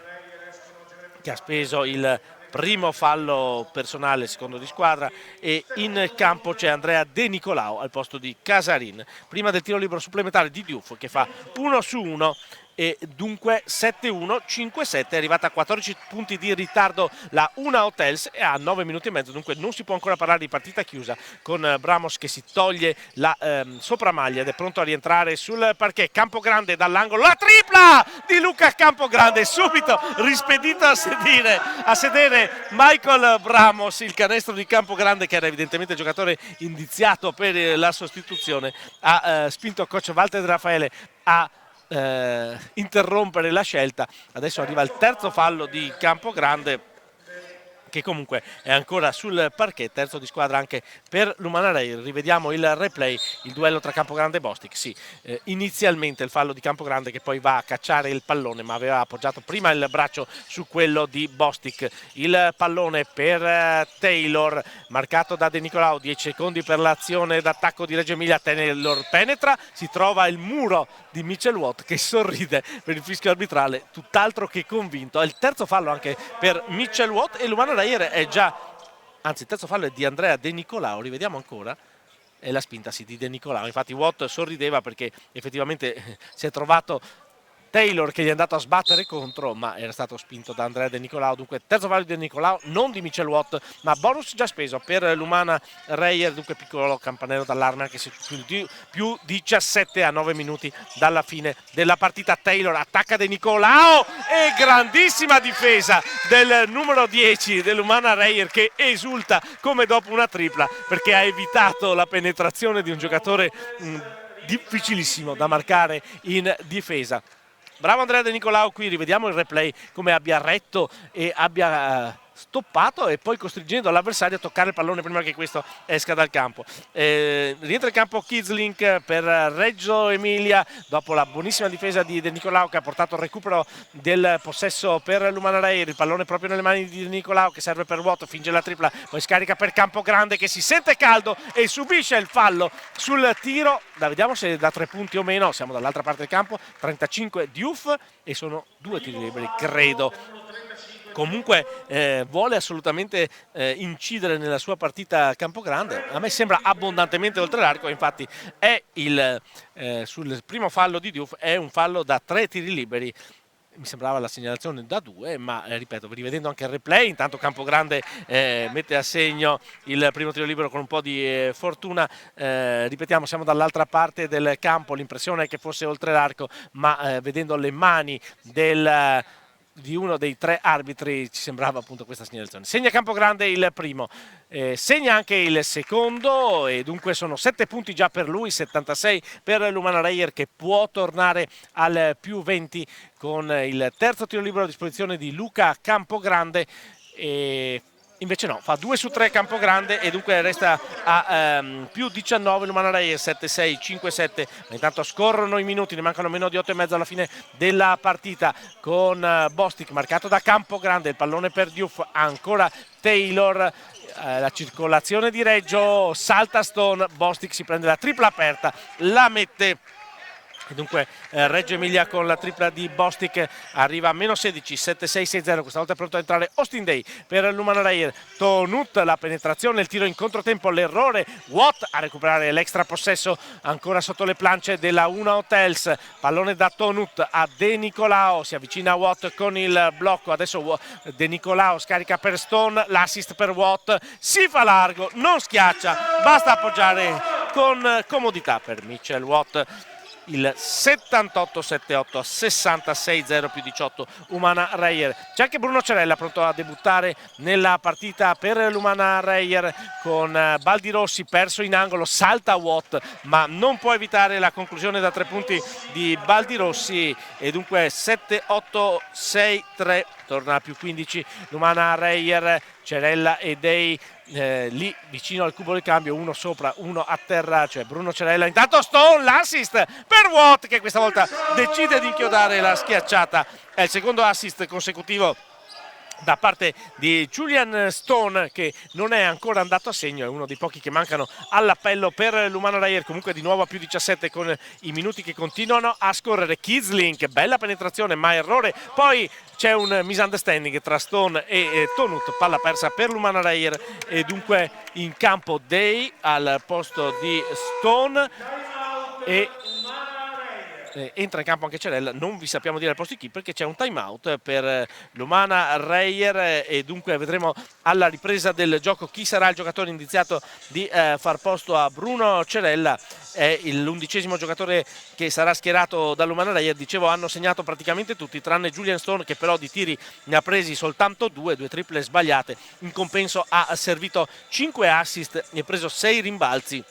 che ha speso il primo fallo personale secondo di squadra, e in campo c'è Andrea De Nicolao al posto di Casarin. Prima del tiro libero supplementare di Diouf che fa 1-1 e dunque 7-1-5-7, è arrivata a 14 punti di ritardo la Una Hotels e a 9 minuti e mezzo, dunque non si può ancora parlare di partita chiusa, con Bramos che si toglie la sopramaglia ed è pronto a rientrare sul parquet. Campogrande dall'angolo, la tripla di Luca Campogrande, subito rispedito a sedere Michael Bramos. Il canestro di Campogrande, che era evidentemente il giocatore indiziato per la sostituzione, ha spinto coach Walter De Raffaele a interrompere la scelta. Adesso arriva il terzo fallo di Campogrande, che comunque è ancora sul parquet. Terzo di squadra anche per l'Oman Reyer. Rivediamo il replay, il duello tra Campogrande e Bostic. Sì, inizialmente il fallo di Campogrande che poi va a cacciare il pallone, ma aveva appoggiato prima il braccio su quello di Bostic. Il pallone per Taylor, marcato da De Nicolao, 10 secondi per l'azione d'attacco di Reggio Emilia. Taylor penetra, si trova il muro di Mitchell Watt che sorride per il fischio arbitrale, tutt'altro che convinto. È il terzo fallo anche per Mitchell Watt e l'Oman Reyer è già, anzi il terzo fallo è di Andrea De Nicolao, rivediamo ancora, è la spinta sì di De Nicolao. Infatti Watt sorrideva perché effettivamente si è trovato Taylor che gli è andato a sbattere contro, ma era stato spinto da Andrea De Nicolao. Dunque terzo fallo di De Nicolao, non di Mitchell Watt, ma bonus già speso per l'Oman Reyer. Dunque piccolo campanello d'allarme, anche se più 17 a 9 minuti dalla fine della partita. Taylor attacca De Nicolao e grandissima difesa del numero 10 dell'Oman Reyer, che esulta come dopo una tripla perché ha evitato la penetrazione di un giocatore difficilissimo da marcare in difesa. Bravo Andrea De Nicolao. Qui rivediamo il replay, come abbia retto e abbia stoppato e poi costringendo l'avversario a toccare il pallone prima che questo esca dal campo. Rientra in campo Kidzlink per Reggio Emilia dopo la buonissima difesa di De Nicolao, che ha portato il recupero del possesso per l'Oman Reyer. Il pallone proprio nelle mani di De Nicolao, che serve per Watt, finge la tripla, poi scarica per Campogrande che si sente caldo e subisce il fallo sul tiro. Vediamo se da 3 punti o meno. Siamo dall'altra parte del campo, 35 Diouf e sono 2 tiri liberi credo comunque vuole assolutamente incidere nella sua partita Campogrande. A me sembra abbondantemente oltre l'arco, infatti è sul primo fallo di Diouf è un fallo da 3 tiri liberi. Mi sembrava la segnalazione da 2, ma ripeto, rivedendo anche il replay, intanto Campogrande mette a segno il primo tiro libero con un po' di fortuna. Ripetiamo, siamo dall'altra parte del campo, l'impressione è che fosse oltre l'arco, ma vedendo le mani di uno dei 3 arbitri ci sembrava appunto questa segnalazione. Segna Campogrande il primo, segna anche il secondo, e dunque sono 7 punti già per lui, 76 per l'Umana Reyer, che può tornare al più 20 con il terzo tiro libero a disposizione di Luca Campogrande. E invece no, fa 2 su 3 Campogrande e dunque resta a più 19 l'Umana Reyer, 7-6, 5-7, ma intanto scorrono i minuti, ne mancano meno di 8 e mezzo alla fine della partita, con Bostic marcato da Campogrande, il pallone per Diouf, ancora Taylor, la circolazione di Reggio, salta Stone, Bostic si prende la tripla aperta, la mette. E dunque Reggio Emilia con la tripla di Bostic arriva a meno 16, 7-6-6-0, questa volta è pronto a entrare Austin Day per l'Umana Reyer. Tonut, la penetrazione, il tiro in controtempo, l'errore, Watt a recuperare l'extra possesso ancora sotto le planche della Una Hotels, pallone da Tonut a De Nicolao, si avvicina a Watt con il blocco, adesso De Nicolao scarica per Stone, l'assist per Watt, si fa largo, non schiaccia, basta appoggiare con comodità per Mitchell Watt. Il 78-78 a 66-0 più 18 Umana Reyer. C'è anche Bruno Cerella pronto a debuttare nella partita per l'Umana Reyer, con Baldi Rossi perso in angolo, salta Watt ma non può evitare la conclusione da 3 punti di Baldi Rossi, e dunque 7-8-6-3, torna a più 15 l'Umana Reyer. Cerella e Day lì vicino al cubo del cambio, uno sopra, uno a terra, cioè Bruno Cerella. Intanto Stone, l'assist per Watt, che questa volta decide di inchiodare la schiacciata. È il secondo assist consecutivo da parte di Julian Stone, che non è ancora andato a segno, è uno dei pochi che mancano all'appello per l'Umana Reyer. Comunque di nuovo a più 17 con i minuti che continuano a scorrere. Kidzlink, bella penetrazione ma errore, poi c'è un misunderstanding tra Stone e Tonut, palla persa per l'Umana Reyer, e dunque in campo Day al posto di Stone, e entra in campo anche Cerella, non vi sappiamo dire al posto di chi perché c'è un time out per l'Umana Reyer, e dunque vedremo alla ripresa del gioco chi sarà il giocatore indiziato di far posto a Bruno Cerella. È l'11° giocatore che sarà schierato dall'Umana Reyer. Dicevo, hanno segnato praticamente tutti tranne Julian Stone, che però di tiri ne ha presi soltanto 2 triple sbagliate, in compenso ha servito 5 assist e preso 6 rimbalzi.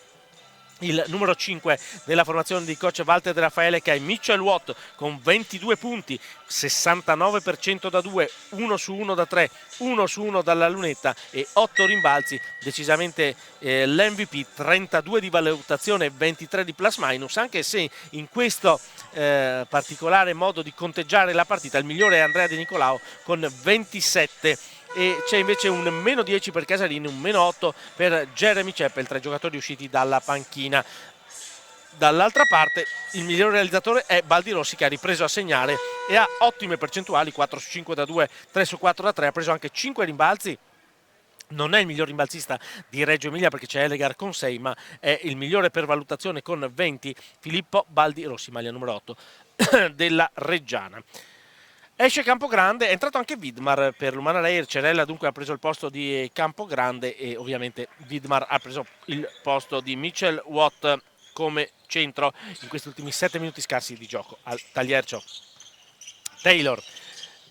Il numero 5 della formazione di coach Walter De Raffaele, che è Mitchell Watt, con 22 punti, 69% da 2, 1 su 1 da 3, 1 su 1 dalla lunetta e 8 rimbalzi, decisamente l'MVP, 32 di valutazione, 23 di plus minus, anche se in questo particolare modo di conteggiare la partita il migliore è Andrea De Nicolao con 27, e c'è invece un meno 10 per Casarini, un meno 8 per Jeremy Chappell, 3 giocatori usciti dalla panchina. Dall'altra parte il miglior realizzatore è Baldi Rossi, che ha ripreso a segnare e ha ottime percentuali, 4 su 5 da 2, 3 su 4 da 3, ha preso anche 5 rimbalzi. Non è il miglior rimbalzista di Reggio Emilia perché c'è Elegar con 6, ma è il migliore per valutazione con 20 Filippo Baldi Rossi, maglia numero 8 della Reggiana. Esce Campogrande, è entrato anche Vidmar per l'Umana Reyer. Cerella dunque ha preso il posto di Campogrande e ovviamente Vidmar ha preso il posto di Mitchell Watt come centro in questi ultimi 7 minuti scarsi di gioco al Tagliercio. Taylor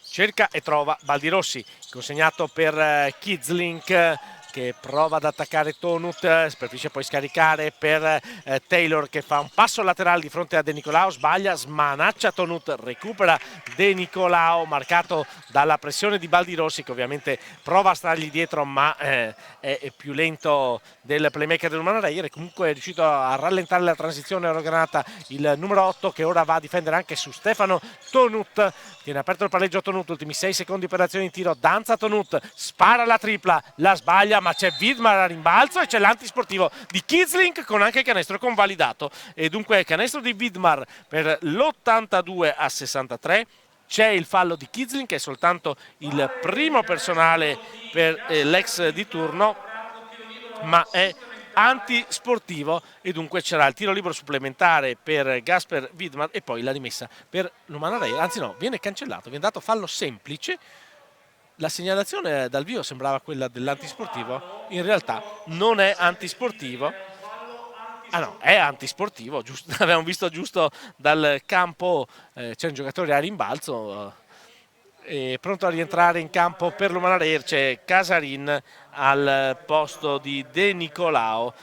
cerca e trova Baldi Rossi, consegnato per Kidzlink, che prova ad attaccare Tonut, preferisce poi scaricare per Taylor, che fa un passo laterale di fronte a De Nicolao, sbaglia, smanaccia Tonut, recupera De Nicolao, marcato dalla pressione di Baldi Rossi, che ovviamente prova a stargli dietro ma è più lento del playmaker dell'Umana Reyer, e comunque è riuscito a rallentare la transizione aerogranata il numero 8, che ora va a difendere anche su Stefano Tonut. Tiene aperto il palleggio Tonut, ultimi 6 secondi per l'azione di tiro, danza Tonut, spara la tripla, la sbaglia, ma c'è Vidmar a rimbalzo e c'è l'antisportivo di Kidzlink con anche il canestro convalidato, e dunque canestro di Vidmar per l'82 a 63. c'è il fallo di Kizling, che è soltanto il primo personale per l'ex di turno, ma è antisportivo e dunque c'era il tiro libero supplementare per Gasper Widmer e poi la rimessa per Lumana Reyer. Anzi no, viene cancellato, viene dato fallo semplice. La segnalazione dal vivo sembrava quella dell'antisportivo, in realtà non è antisportivo. Ah no, è antisportivo, giusto, abbiamo visto giusto dal campo, c'è un giocatore a rimbalzo, pronto a rientrare in campo per Lumana Reyer, c'è Casarin al posto di De Nicolao,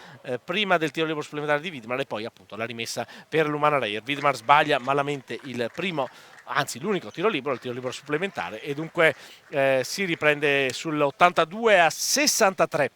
prima del tiro libero supplementare di Widmer e poi appunto la rimessa per Lumana Reyer. Widmer sbaglia malamente il primo, anzi l'unico tiro libero, il tiro libero supplementare, e dunque si riprende sull'82-63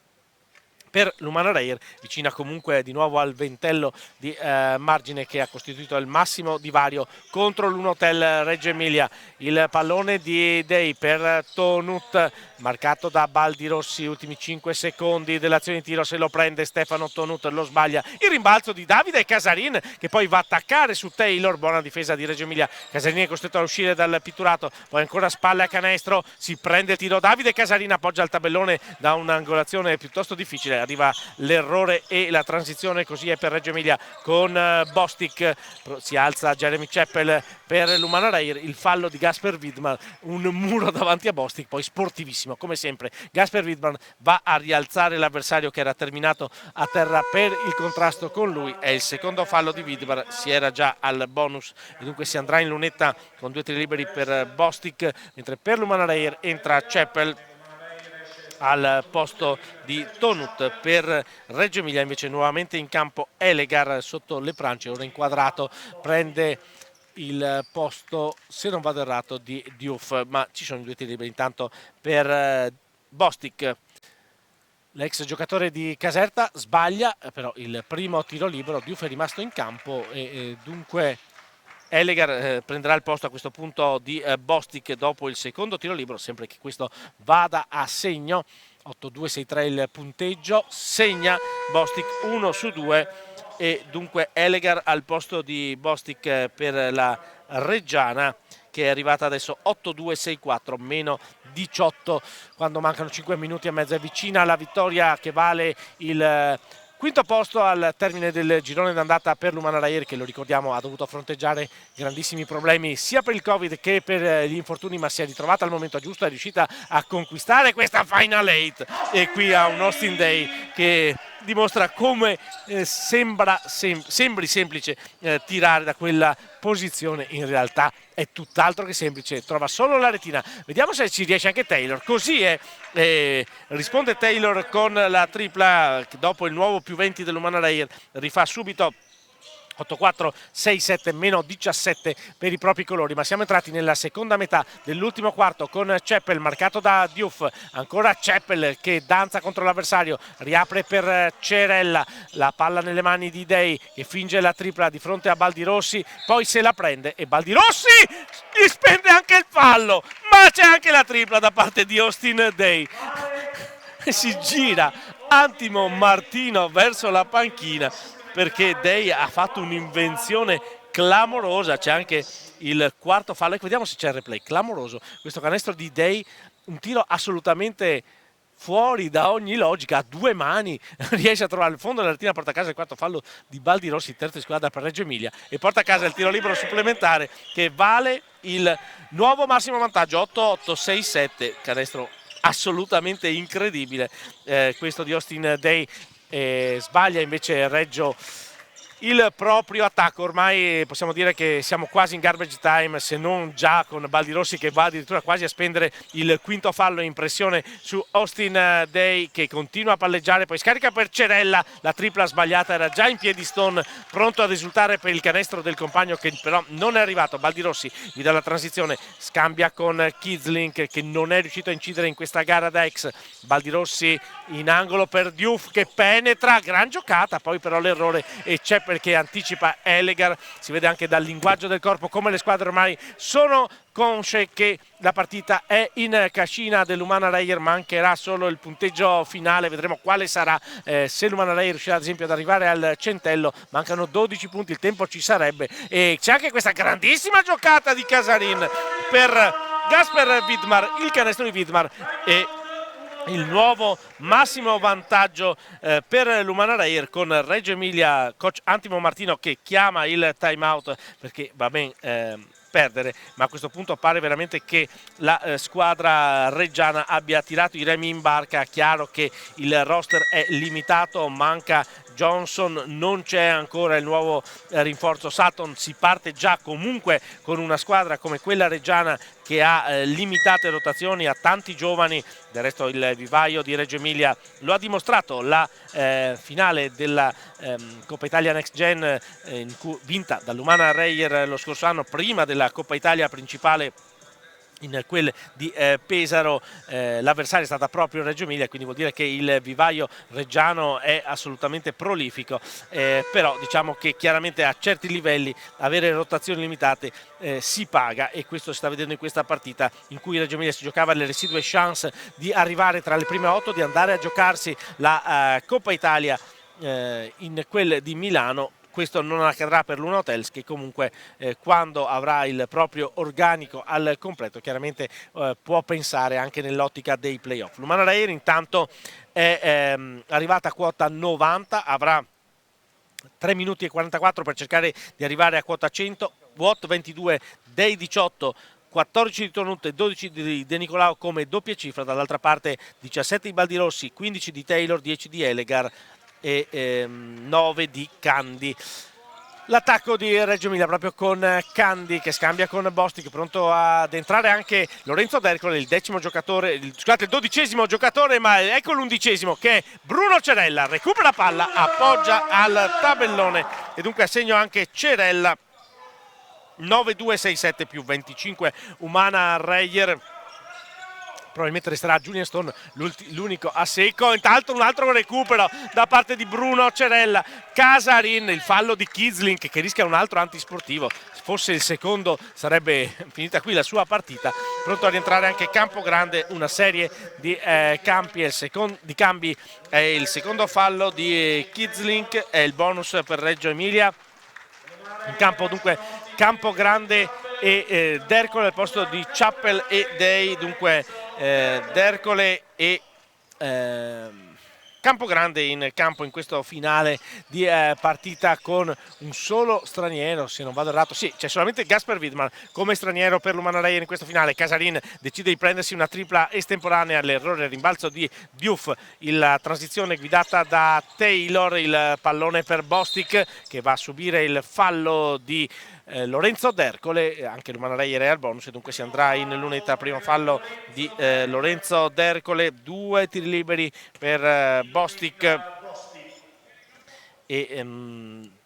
per Lumana Reyer, vicina comunque di nuovo al ventello di margine che ha costituito il massimo divario contro l'Unotel Reggio Emilia. Il pallone di Day per Tonut, marcato da Baldi Rossi, ultimi 5 secondi dell'azione di tiro, se lo prende Stefano Tonut, lo sbaglia. Il rimbalzo di Davide Casarin che poi va a attaccare su Taylor, buona difesa di Reggio Emilia. Casarin è costretto a uscire dal pitturato, poi ancora spalle a canestro, si prende il tiro Davide Casarin, appoggia il tabellone da un'angolazione piuttosto difficile, arriva l'errore e la transizione, così è per Reggio Emilia con Bostic, si alza Jeremy Chappell per Lumana Reyer, il fallo di Gasper Widmer, un muro davanti a Bostic, poi sportivissimo come sempre. Gasper Widmer va a rialzare l'avversario che era terminato a terra per il contrasto con lui, è il secondo fallo di Widmer, si era già al bonus e dunque si andrà in lunetta con 2 tiri liberi per Bostic, mentre per Lumana Reyer entra Chappell al posto di Tonut. Per Reggio Emilia invece nuovamente in campo Elegar sotto le prance, ora inquadrato, prende il posto, se non vado errato, di Diouf, ma ci sono 2 tiri liberi intanto per Bostic. L'ex giocatore di Caserta sbaglia però il primo tiro libero, Diouf è rimasto in campo e dunque Elegar prenderà il posto a questo punto di Bostic dopo il secondo tiro libero, sempre che questo vada a segno. 8-2-6-3 il punteggio, segna Bostic 1-2 e dunque Elegar al posto di Bostic per la Reggiana, che è arrivata adesso 8-2-6-4 meno 18 quando mancano 5 minuti e mezzo, è vicina alla vittoria che vale il quinto posto al termine del girone d'andata per Lumana Reyer, che lo ricordiamo ha dovuto fronteggiare grandissimi problemi sia per il Covid che per gli infortuni, ma si è ritrovata al momento giusto, è riuscita a conquistare questa Final 8 e qui ha un Austin Day che dimostra come sembri semplice tirare da quella posizione, in realtà è tutt'altro che semplice, trova solo la retina. Vediamo se ci riesce anche Taylor, così è, risponde Taylor con la tripla dopo il nuovo più 20 dell'Umana Reyer, rifà subito 8-4-6-7 meno 17 per i propri colori, ma siamo entrati nella seconda metà dell'ultimo quarto con Chappell marcato da Diouf, ancora Chappell che danza contro l'avversario, riapre per Cerella, la palla nelle mani di Day che finge la tripla di fronte a Baldi Rossi, poi se la prende e Baldi Rossi gli spende anche il fallo, ma c'è anche la tripla da parte di Austin Day. Si gira Antimo Martino verso la panchina perché Day ha fatto un'invenzione clamorosa, c'è anche il quarto fallo, ecco, vediamo se c'è il replay, clamoroso questo canestro di Day, un tiro assolutamente fuori da ogni logica, a 2 mani riesce a trovare il fondo della retina, porta a casa il quarto fallo di Baldi Rossi, terza di squadra per Reggio Emilia, e porta a casa il tiro libero supplementare che vale il nuovo massimo vantaggio, 8-8-6-7, canestro assolutamente incredibile questo di Austin Day. Sbaglia invece Reggio il proprio attacco, ormai possiamo dire che siamo quasi in garbage time, se non già con Baldi Rossi che va addirittura quasi a spendere il quinto fallo in pressione su Austin Day, che continua a palleggiare, poi scarica per Cerella, la tripla sbagliata, era già in piedi Stone pronto ad esultare per il canestro del compagno che però non è arrivato. Baldi Rossi gli dà la transizione, scambia con Kizling che non è riuscito a incidere in questa gara da ex. Baldi Rossi in angolo per Diouf che penetra, gran giocata, poi però l'errore e Chappell Chappell che anticipa Elegar. Si vede anche dal linguaggio del corpo come le squadre ormai sono consce che la partita è in cascina dell'Umana Reyer, mancherà solo il punteggio finale, vedremo quale sarà, se l'Umana Reyer riuscirà ad esempio ad arrivare al centello. Mancano 12 punti, il tempo ci sarebbe, e c'è anche questa grandissima giocata di Casarin per Gasper Widmar, il canestro di Widmar, e il nuovo massimo vantaggio per l'Umana Reyer, con Reggio Emilia, coach Antimo Martino che chiama il time out perché va bene perdere, ma a questo punto pare veramente che la squadra reggiana abbia tirato i remi in barca. Chiaro che il roster è limitato, manca Johnson, non c'è ancora il nuovo rinforzo Sutton, si parte già comunque con una squadra come quella reggiana che ha limitate rotazioni, ha tanti giovani. Del resto il vivaio di Reggio Emilia lo ha dimostrato, la finale della Coppa Italia Next Gen vinta dall'Umana Reyer lo scorso anno, prima della Coppa Italia principale in quel di Pesaro, l'avversario è stata proprio Reggio Emilia, quindi vuol dire che il vivaio reggiano è assolutamente prolifico, però diciamo che chiaramente a certi livelli avere rotazioni limitate si paga, e questo si sta vedendo in questa partita in cui Reggio Emilia si giocava le residue chance di arrivare tra le prime 8, di andare a giocarsi la Coppa Italia in quel di Milano. Questo non accadrà per l'Una Hotels, che comunque quando avrà il proprio organico al completo chiaramente può pensare anche nell'ottica dei playoff. L'Umana Reyer intanto è arrivata a quota 90, avrà 3 minuti e 44 per cercare di arrivare a quota 100. Watt 22 dei 18, 14 di Tonut, 12 di De Nicolao come doppia cifra, dall'altra parte 17 di Baldirossi, 15 di Taylor, 10 di Elegar e 9 di Candy. L'attacco di Reggio Emilia proprio con Candy che scambia con Bostic, pronto ad entrare anche Lorenzo Dercole, il 12° giocatore, ma ecco l'11° che è Bruno Cerella, recupera la palla, appoggia al tabellone e dunque a segno anche Cerella. 9-2-6-7 più 25 Umana Reyer. Probabilmente resterà Julian Stone l'unico a secco. Intanto un altro recupero da parte di Bruno Cerella. Casarin, il fallo di Kitzling che rischia un altro antisportivo. Se fosse il secondo sarebbe finita qui la sua partita. Pronto a rientrare anche Campogrande, una serie di cambi è il secondo fallo di Kitzling, è il bonus per Reggio Emilia. In campo dunque Campogrande e Dercole al posto di Chappell e Day, dunque Dercole e Campogrande in campo in questo finale di partita con un solo straniero, se non vado errato. Sì, c'è solamente Gasper Widman come straniero per l'Umana Reyer in questo finale. Casarin decide di prendersi una tripla estemporanea, l'errore, il rimbalzo di Diouf, la transizione guidata da Taylor, il pallone per Bostic che va a subire il fallo di Lorenzo Dercole. Anche l'Umana Reyer è al bonus e dunque si andrà in lunetta. Primo fallo di Lorenzo Dercole, 2 tiri liberi per Bostic e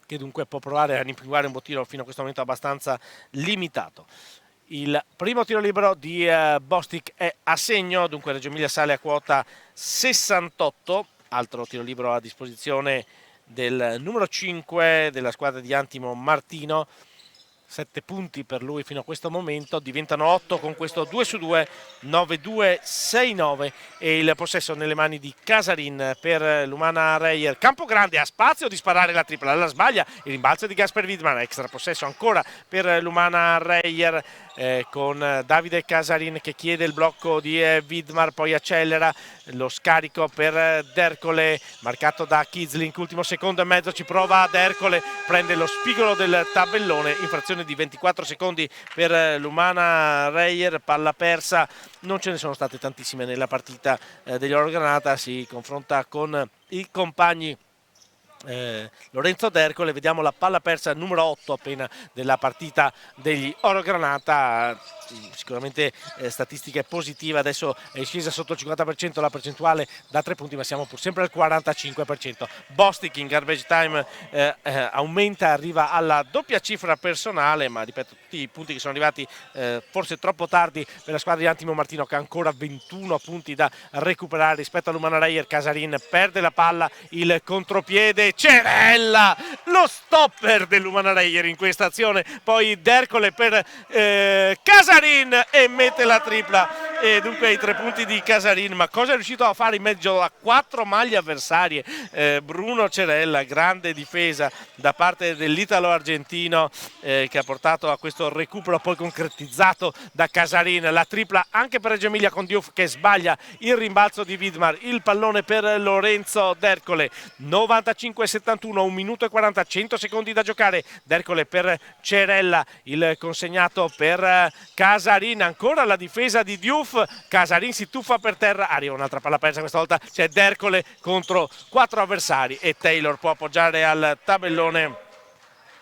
che dunque può provare a rimpinguare un bottino fino a questo momento abbastanza limitato. Il primo tiro libero di Bostic è a segno, dunque Reggio Emilia sale a quota 68. Altro tiro libero a disposizione del numero 5 della squadra di Antimo Martino. 7 punti per lui fino a questo momento, diventano 8 con questo 2-2, 9-2-6-9 e il possesso nelle mani di Casarin per l'Umana Reyer. Campogrande ha spazio di sparare la tripla, la sbaglia, il rimbalzo di Gasper Widman, extra possesso ancora per l'Umana Reyer con Davide Casarin che chiede il blocco di Widmar, poi accelera, lo scarico per Dercole marcato da Kitzling, ultimo secondo e mezzo, ci prova Dercole, prende lo spigolo del tabellone, infrazione di 24 secondi per l'Umana Reyer, palla persa. Non ce ne sono state tantissime nella partita degli Oro Granata, si confronta con i compagni Lorenzo Dercole. Vediamo la palla persa numero 8 appena della partita degli Oro Granata. Sicuramente statistiche positive, adesso è scesa sotto il 50% la percentuale da 3 punti, ma siamo pur sempre al 45%. Bostic in garbage time aumenta, arriva alla doppia cifra personale, ma ripeto, tutti i punti che sono arrivati forse troppo tardi per la squadra di Antimo Martino, che ha ancora 21 punti da recuperare rispetto all'Umana Reyer. Casarin perde la palla, il contropiede grande Cerella, lo stopper dell'Umana Reyer in questa azione, poi D'Ercole per Casarin e mette la tripla. E dunque i 3 punti di Casarin, ma cosa è riuscito a fare in mezzo a 4 maglie avversarie? Bruno Cerella, grande difesa da parte dell'italo-argentino che ha portato a questo recupero poi concretizzato da Casarin. La tripla anche per Reggio Emilia con Diouf che sbaglia il rimbalzo di Widmar, il pallone per Lorenzo D'Ercole. 95-71, 1 minuto e 40, 100 secondi da giocare. D'Ercole per Cerella, il consegnato per Casarin, ancora la difesa di Diouf. Casarin si tuffa per terra, arriva un'altra palla persa, questa volta c'è D'Ercole contro 4 avversari e Taylor può appoggiare al tabellone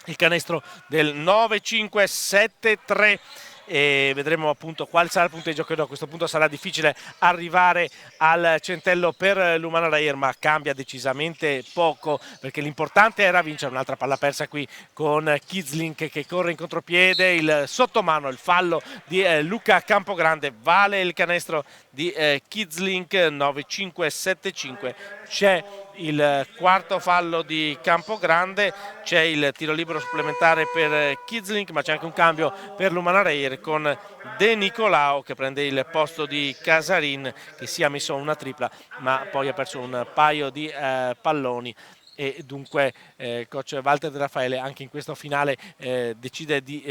il canestro del 9-5-7-3 e vedremo appunto quale sarà il punteggio. Credo a questo punto sarà difficile arrivare al centello per l'Umana Reyer, ma cambia decisamente poco perché l'importante era vincere. Un'altra palla persa qui con Kidzlink che corre in contropiede, il sottomano, il fallo di Luca Campogrande, vale il canestro di Kidzlink. 9-5-7-5, c'è il quarto fallo di Campogrande, c'è il tiro libero supplementare per Kidzlink, ma c'è anche un cambio per l'Umana Reyer con De Nicolao che prende il posto di Casarin, che si è messo una tripla ma poi ha perso un paio di palloni e dunque coach Walter De Raffaele anche in questo finale decide di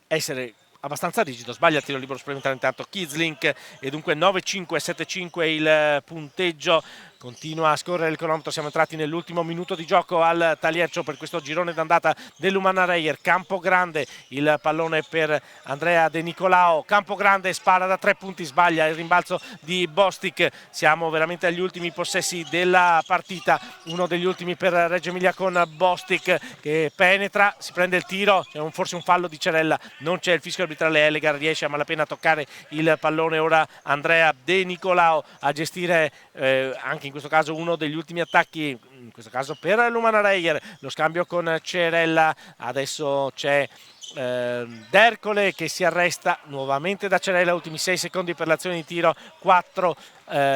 essere abbastanza rigido, sbaglia il tiro libero supplementare intanto Kidzlink e dunque 9-5-7-5 il punteggio. Continua a scorrere il cronometro, siamo entrati nell'ultimo minuto di gioco al Taliercio per questo girone d'andata dell'Umana Reyer. Campogrande, il pallone per Andrea De Nicolao, Campogrande spara da 3 punti, sbaglia il rimbalzo di Bostic. Siamo veramente agli ultimi possessi della partita, uno degli ultimi per Reggio Emilia con Bostic che penetra, si prende il tiro, c'è forse un fallo di Cerella, non c'è il fischio arbitrale, Elegar riesce a malapena a toccare il pallone. Ora Andrea De Nicolao a gestire anche in questo caso uno degli ultimi attacchi, in questo caso per l'Umana Reyer, lo scambio con Cerella. Adesso c'è D'Ercole che si arresta nuovamente da Cerella, ultimi 6 secondi per l'azione di tiro, 4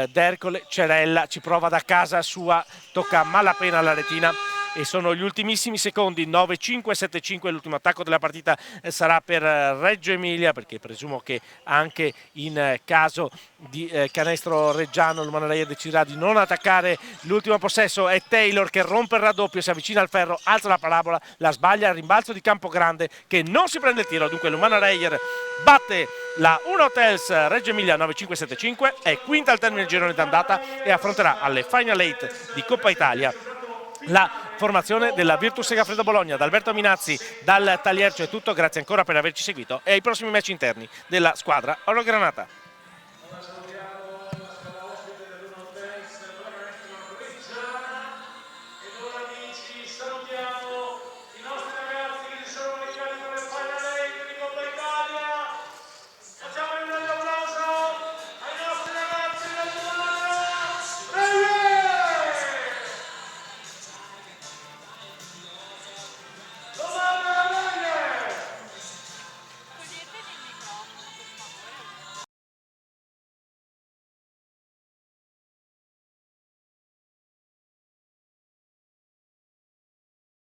D'Ercole, Cerella ci prova da casa sua, tocca malapena la retina e sono gli ultimissimi secondi. 9-5-7-5, l'ultimo attacco della partita sarà per Reggio Emilia, perché presumo che anche in caso di canestro reggiano l'Umana Reyer deciderà di non attaccare. L'ultimo possesso è Taylor che rompe il raddoppio, si avvicina al ferro, alza la parabola, la sbaglia, il rimbalzo di Campogrande che non si prende il tiro. Dunque l'Umana Reyer batte la 1 Hotels Reggio Emilia 9-5-7-5, è quinta al termine del girone d'andata e affronterà alle Final 8 di Coppa Italia la formazione della Virtus Segafredo Bologna. Da Alberto Minazzi, dal Taliercio è tutto, grazie ancora per averci seguito e ai prossimi match interni della squadra Oro Granata.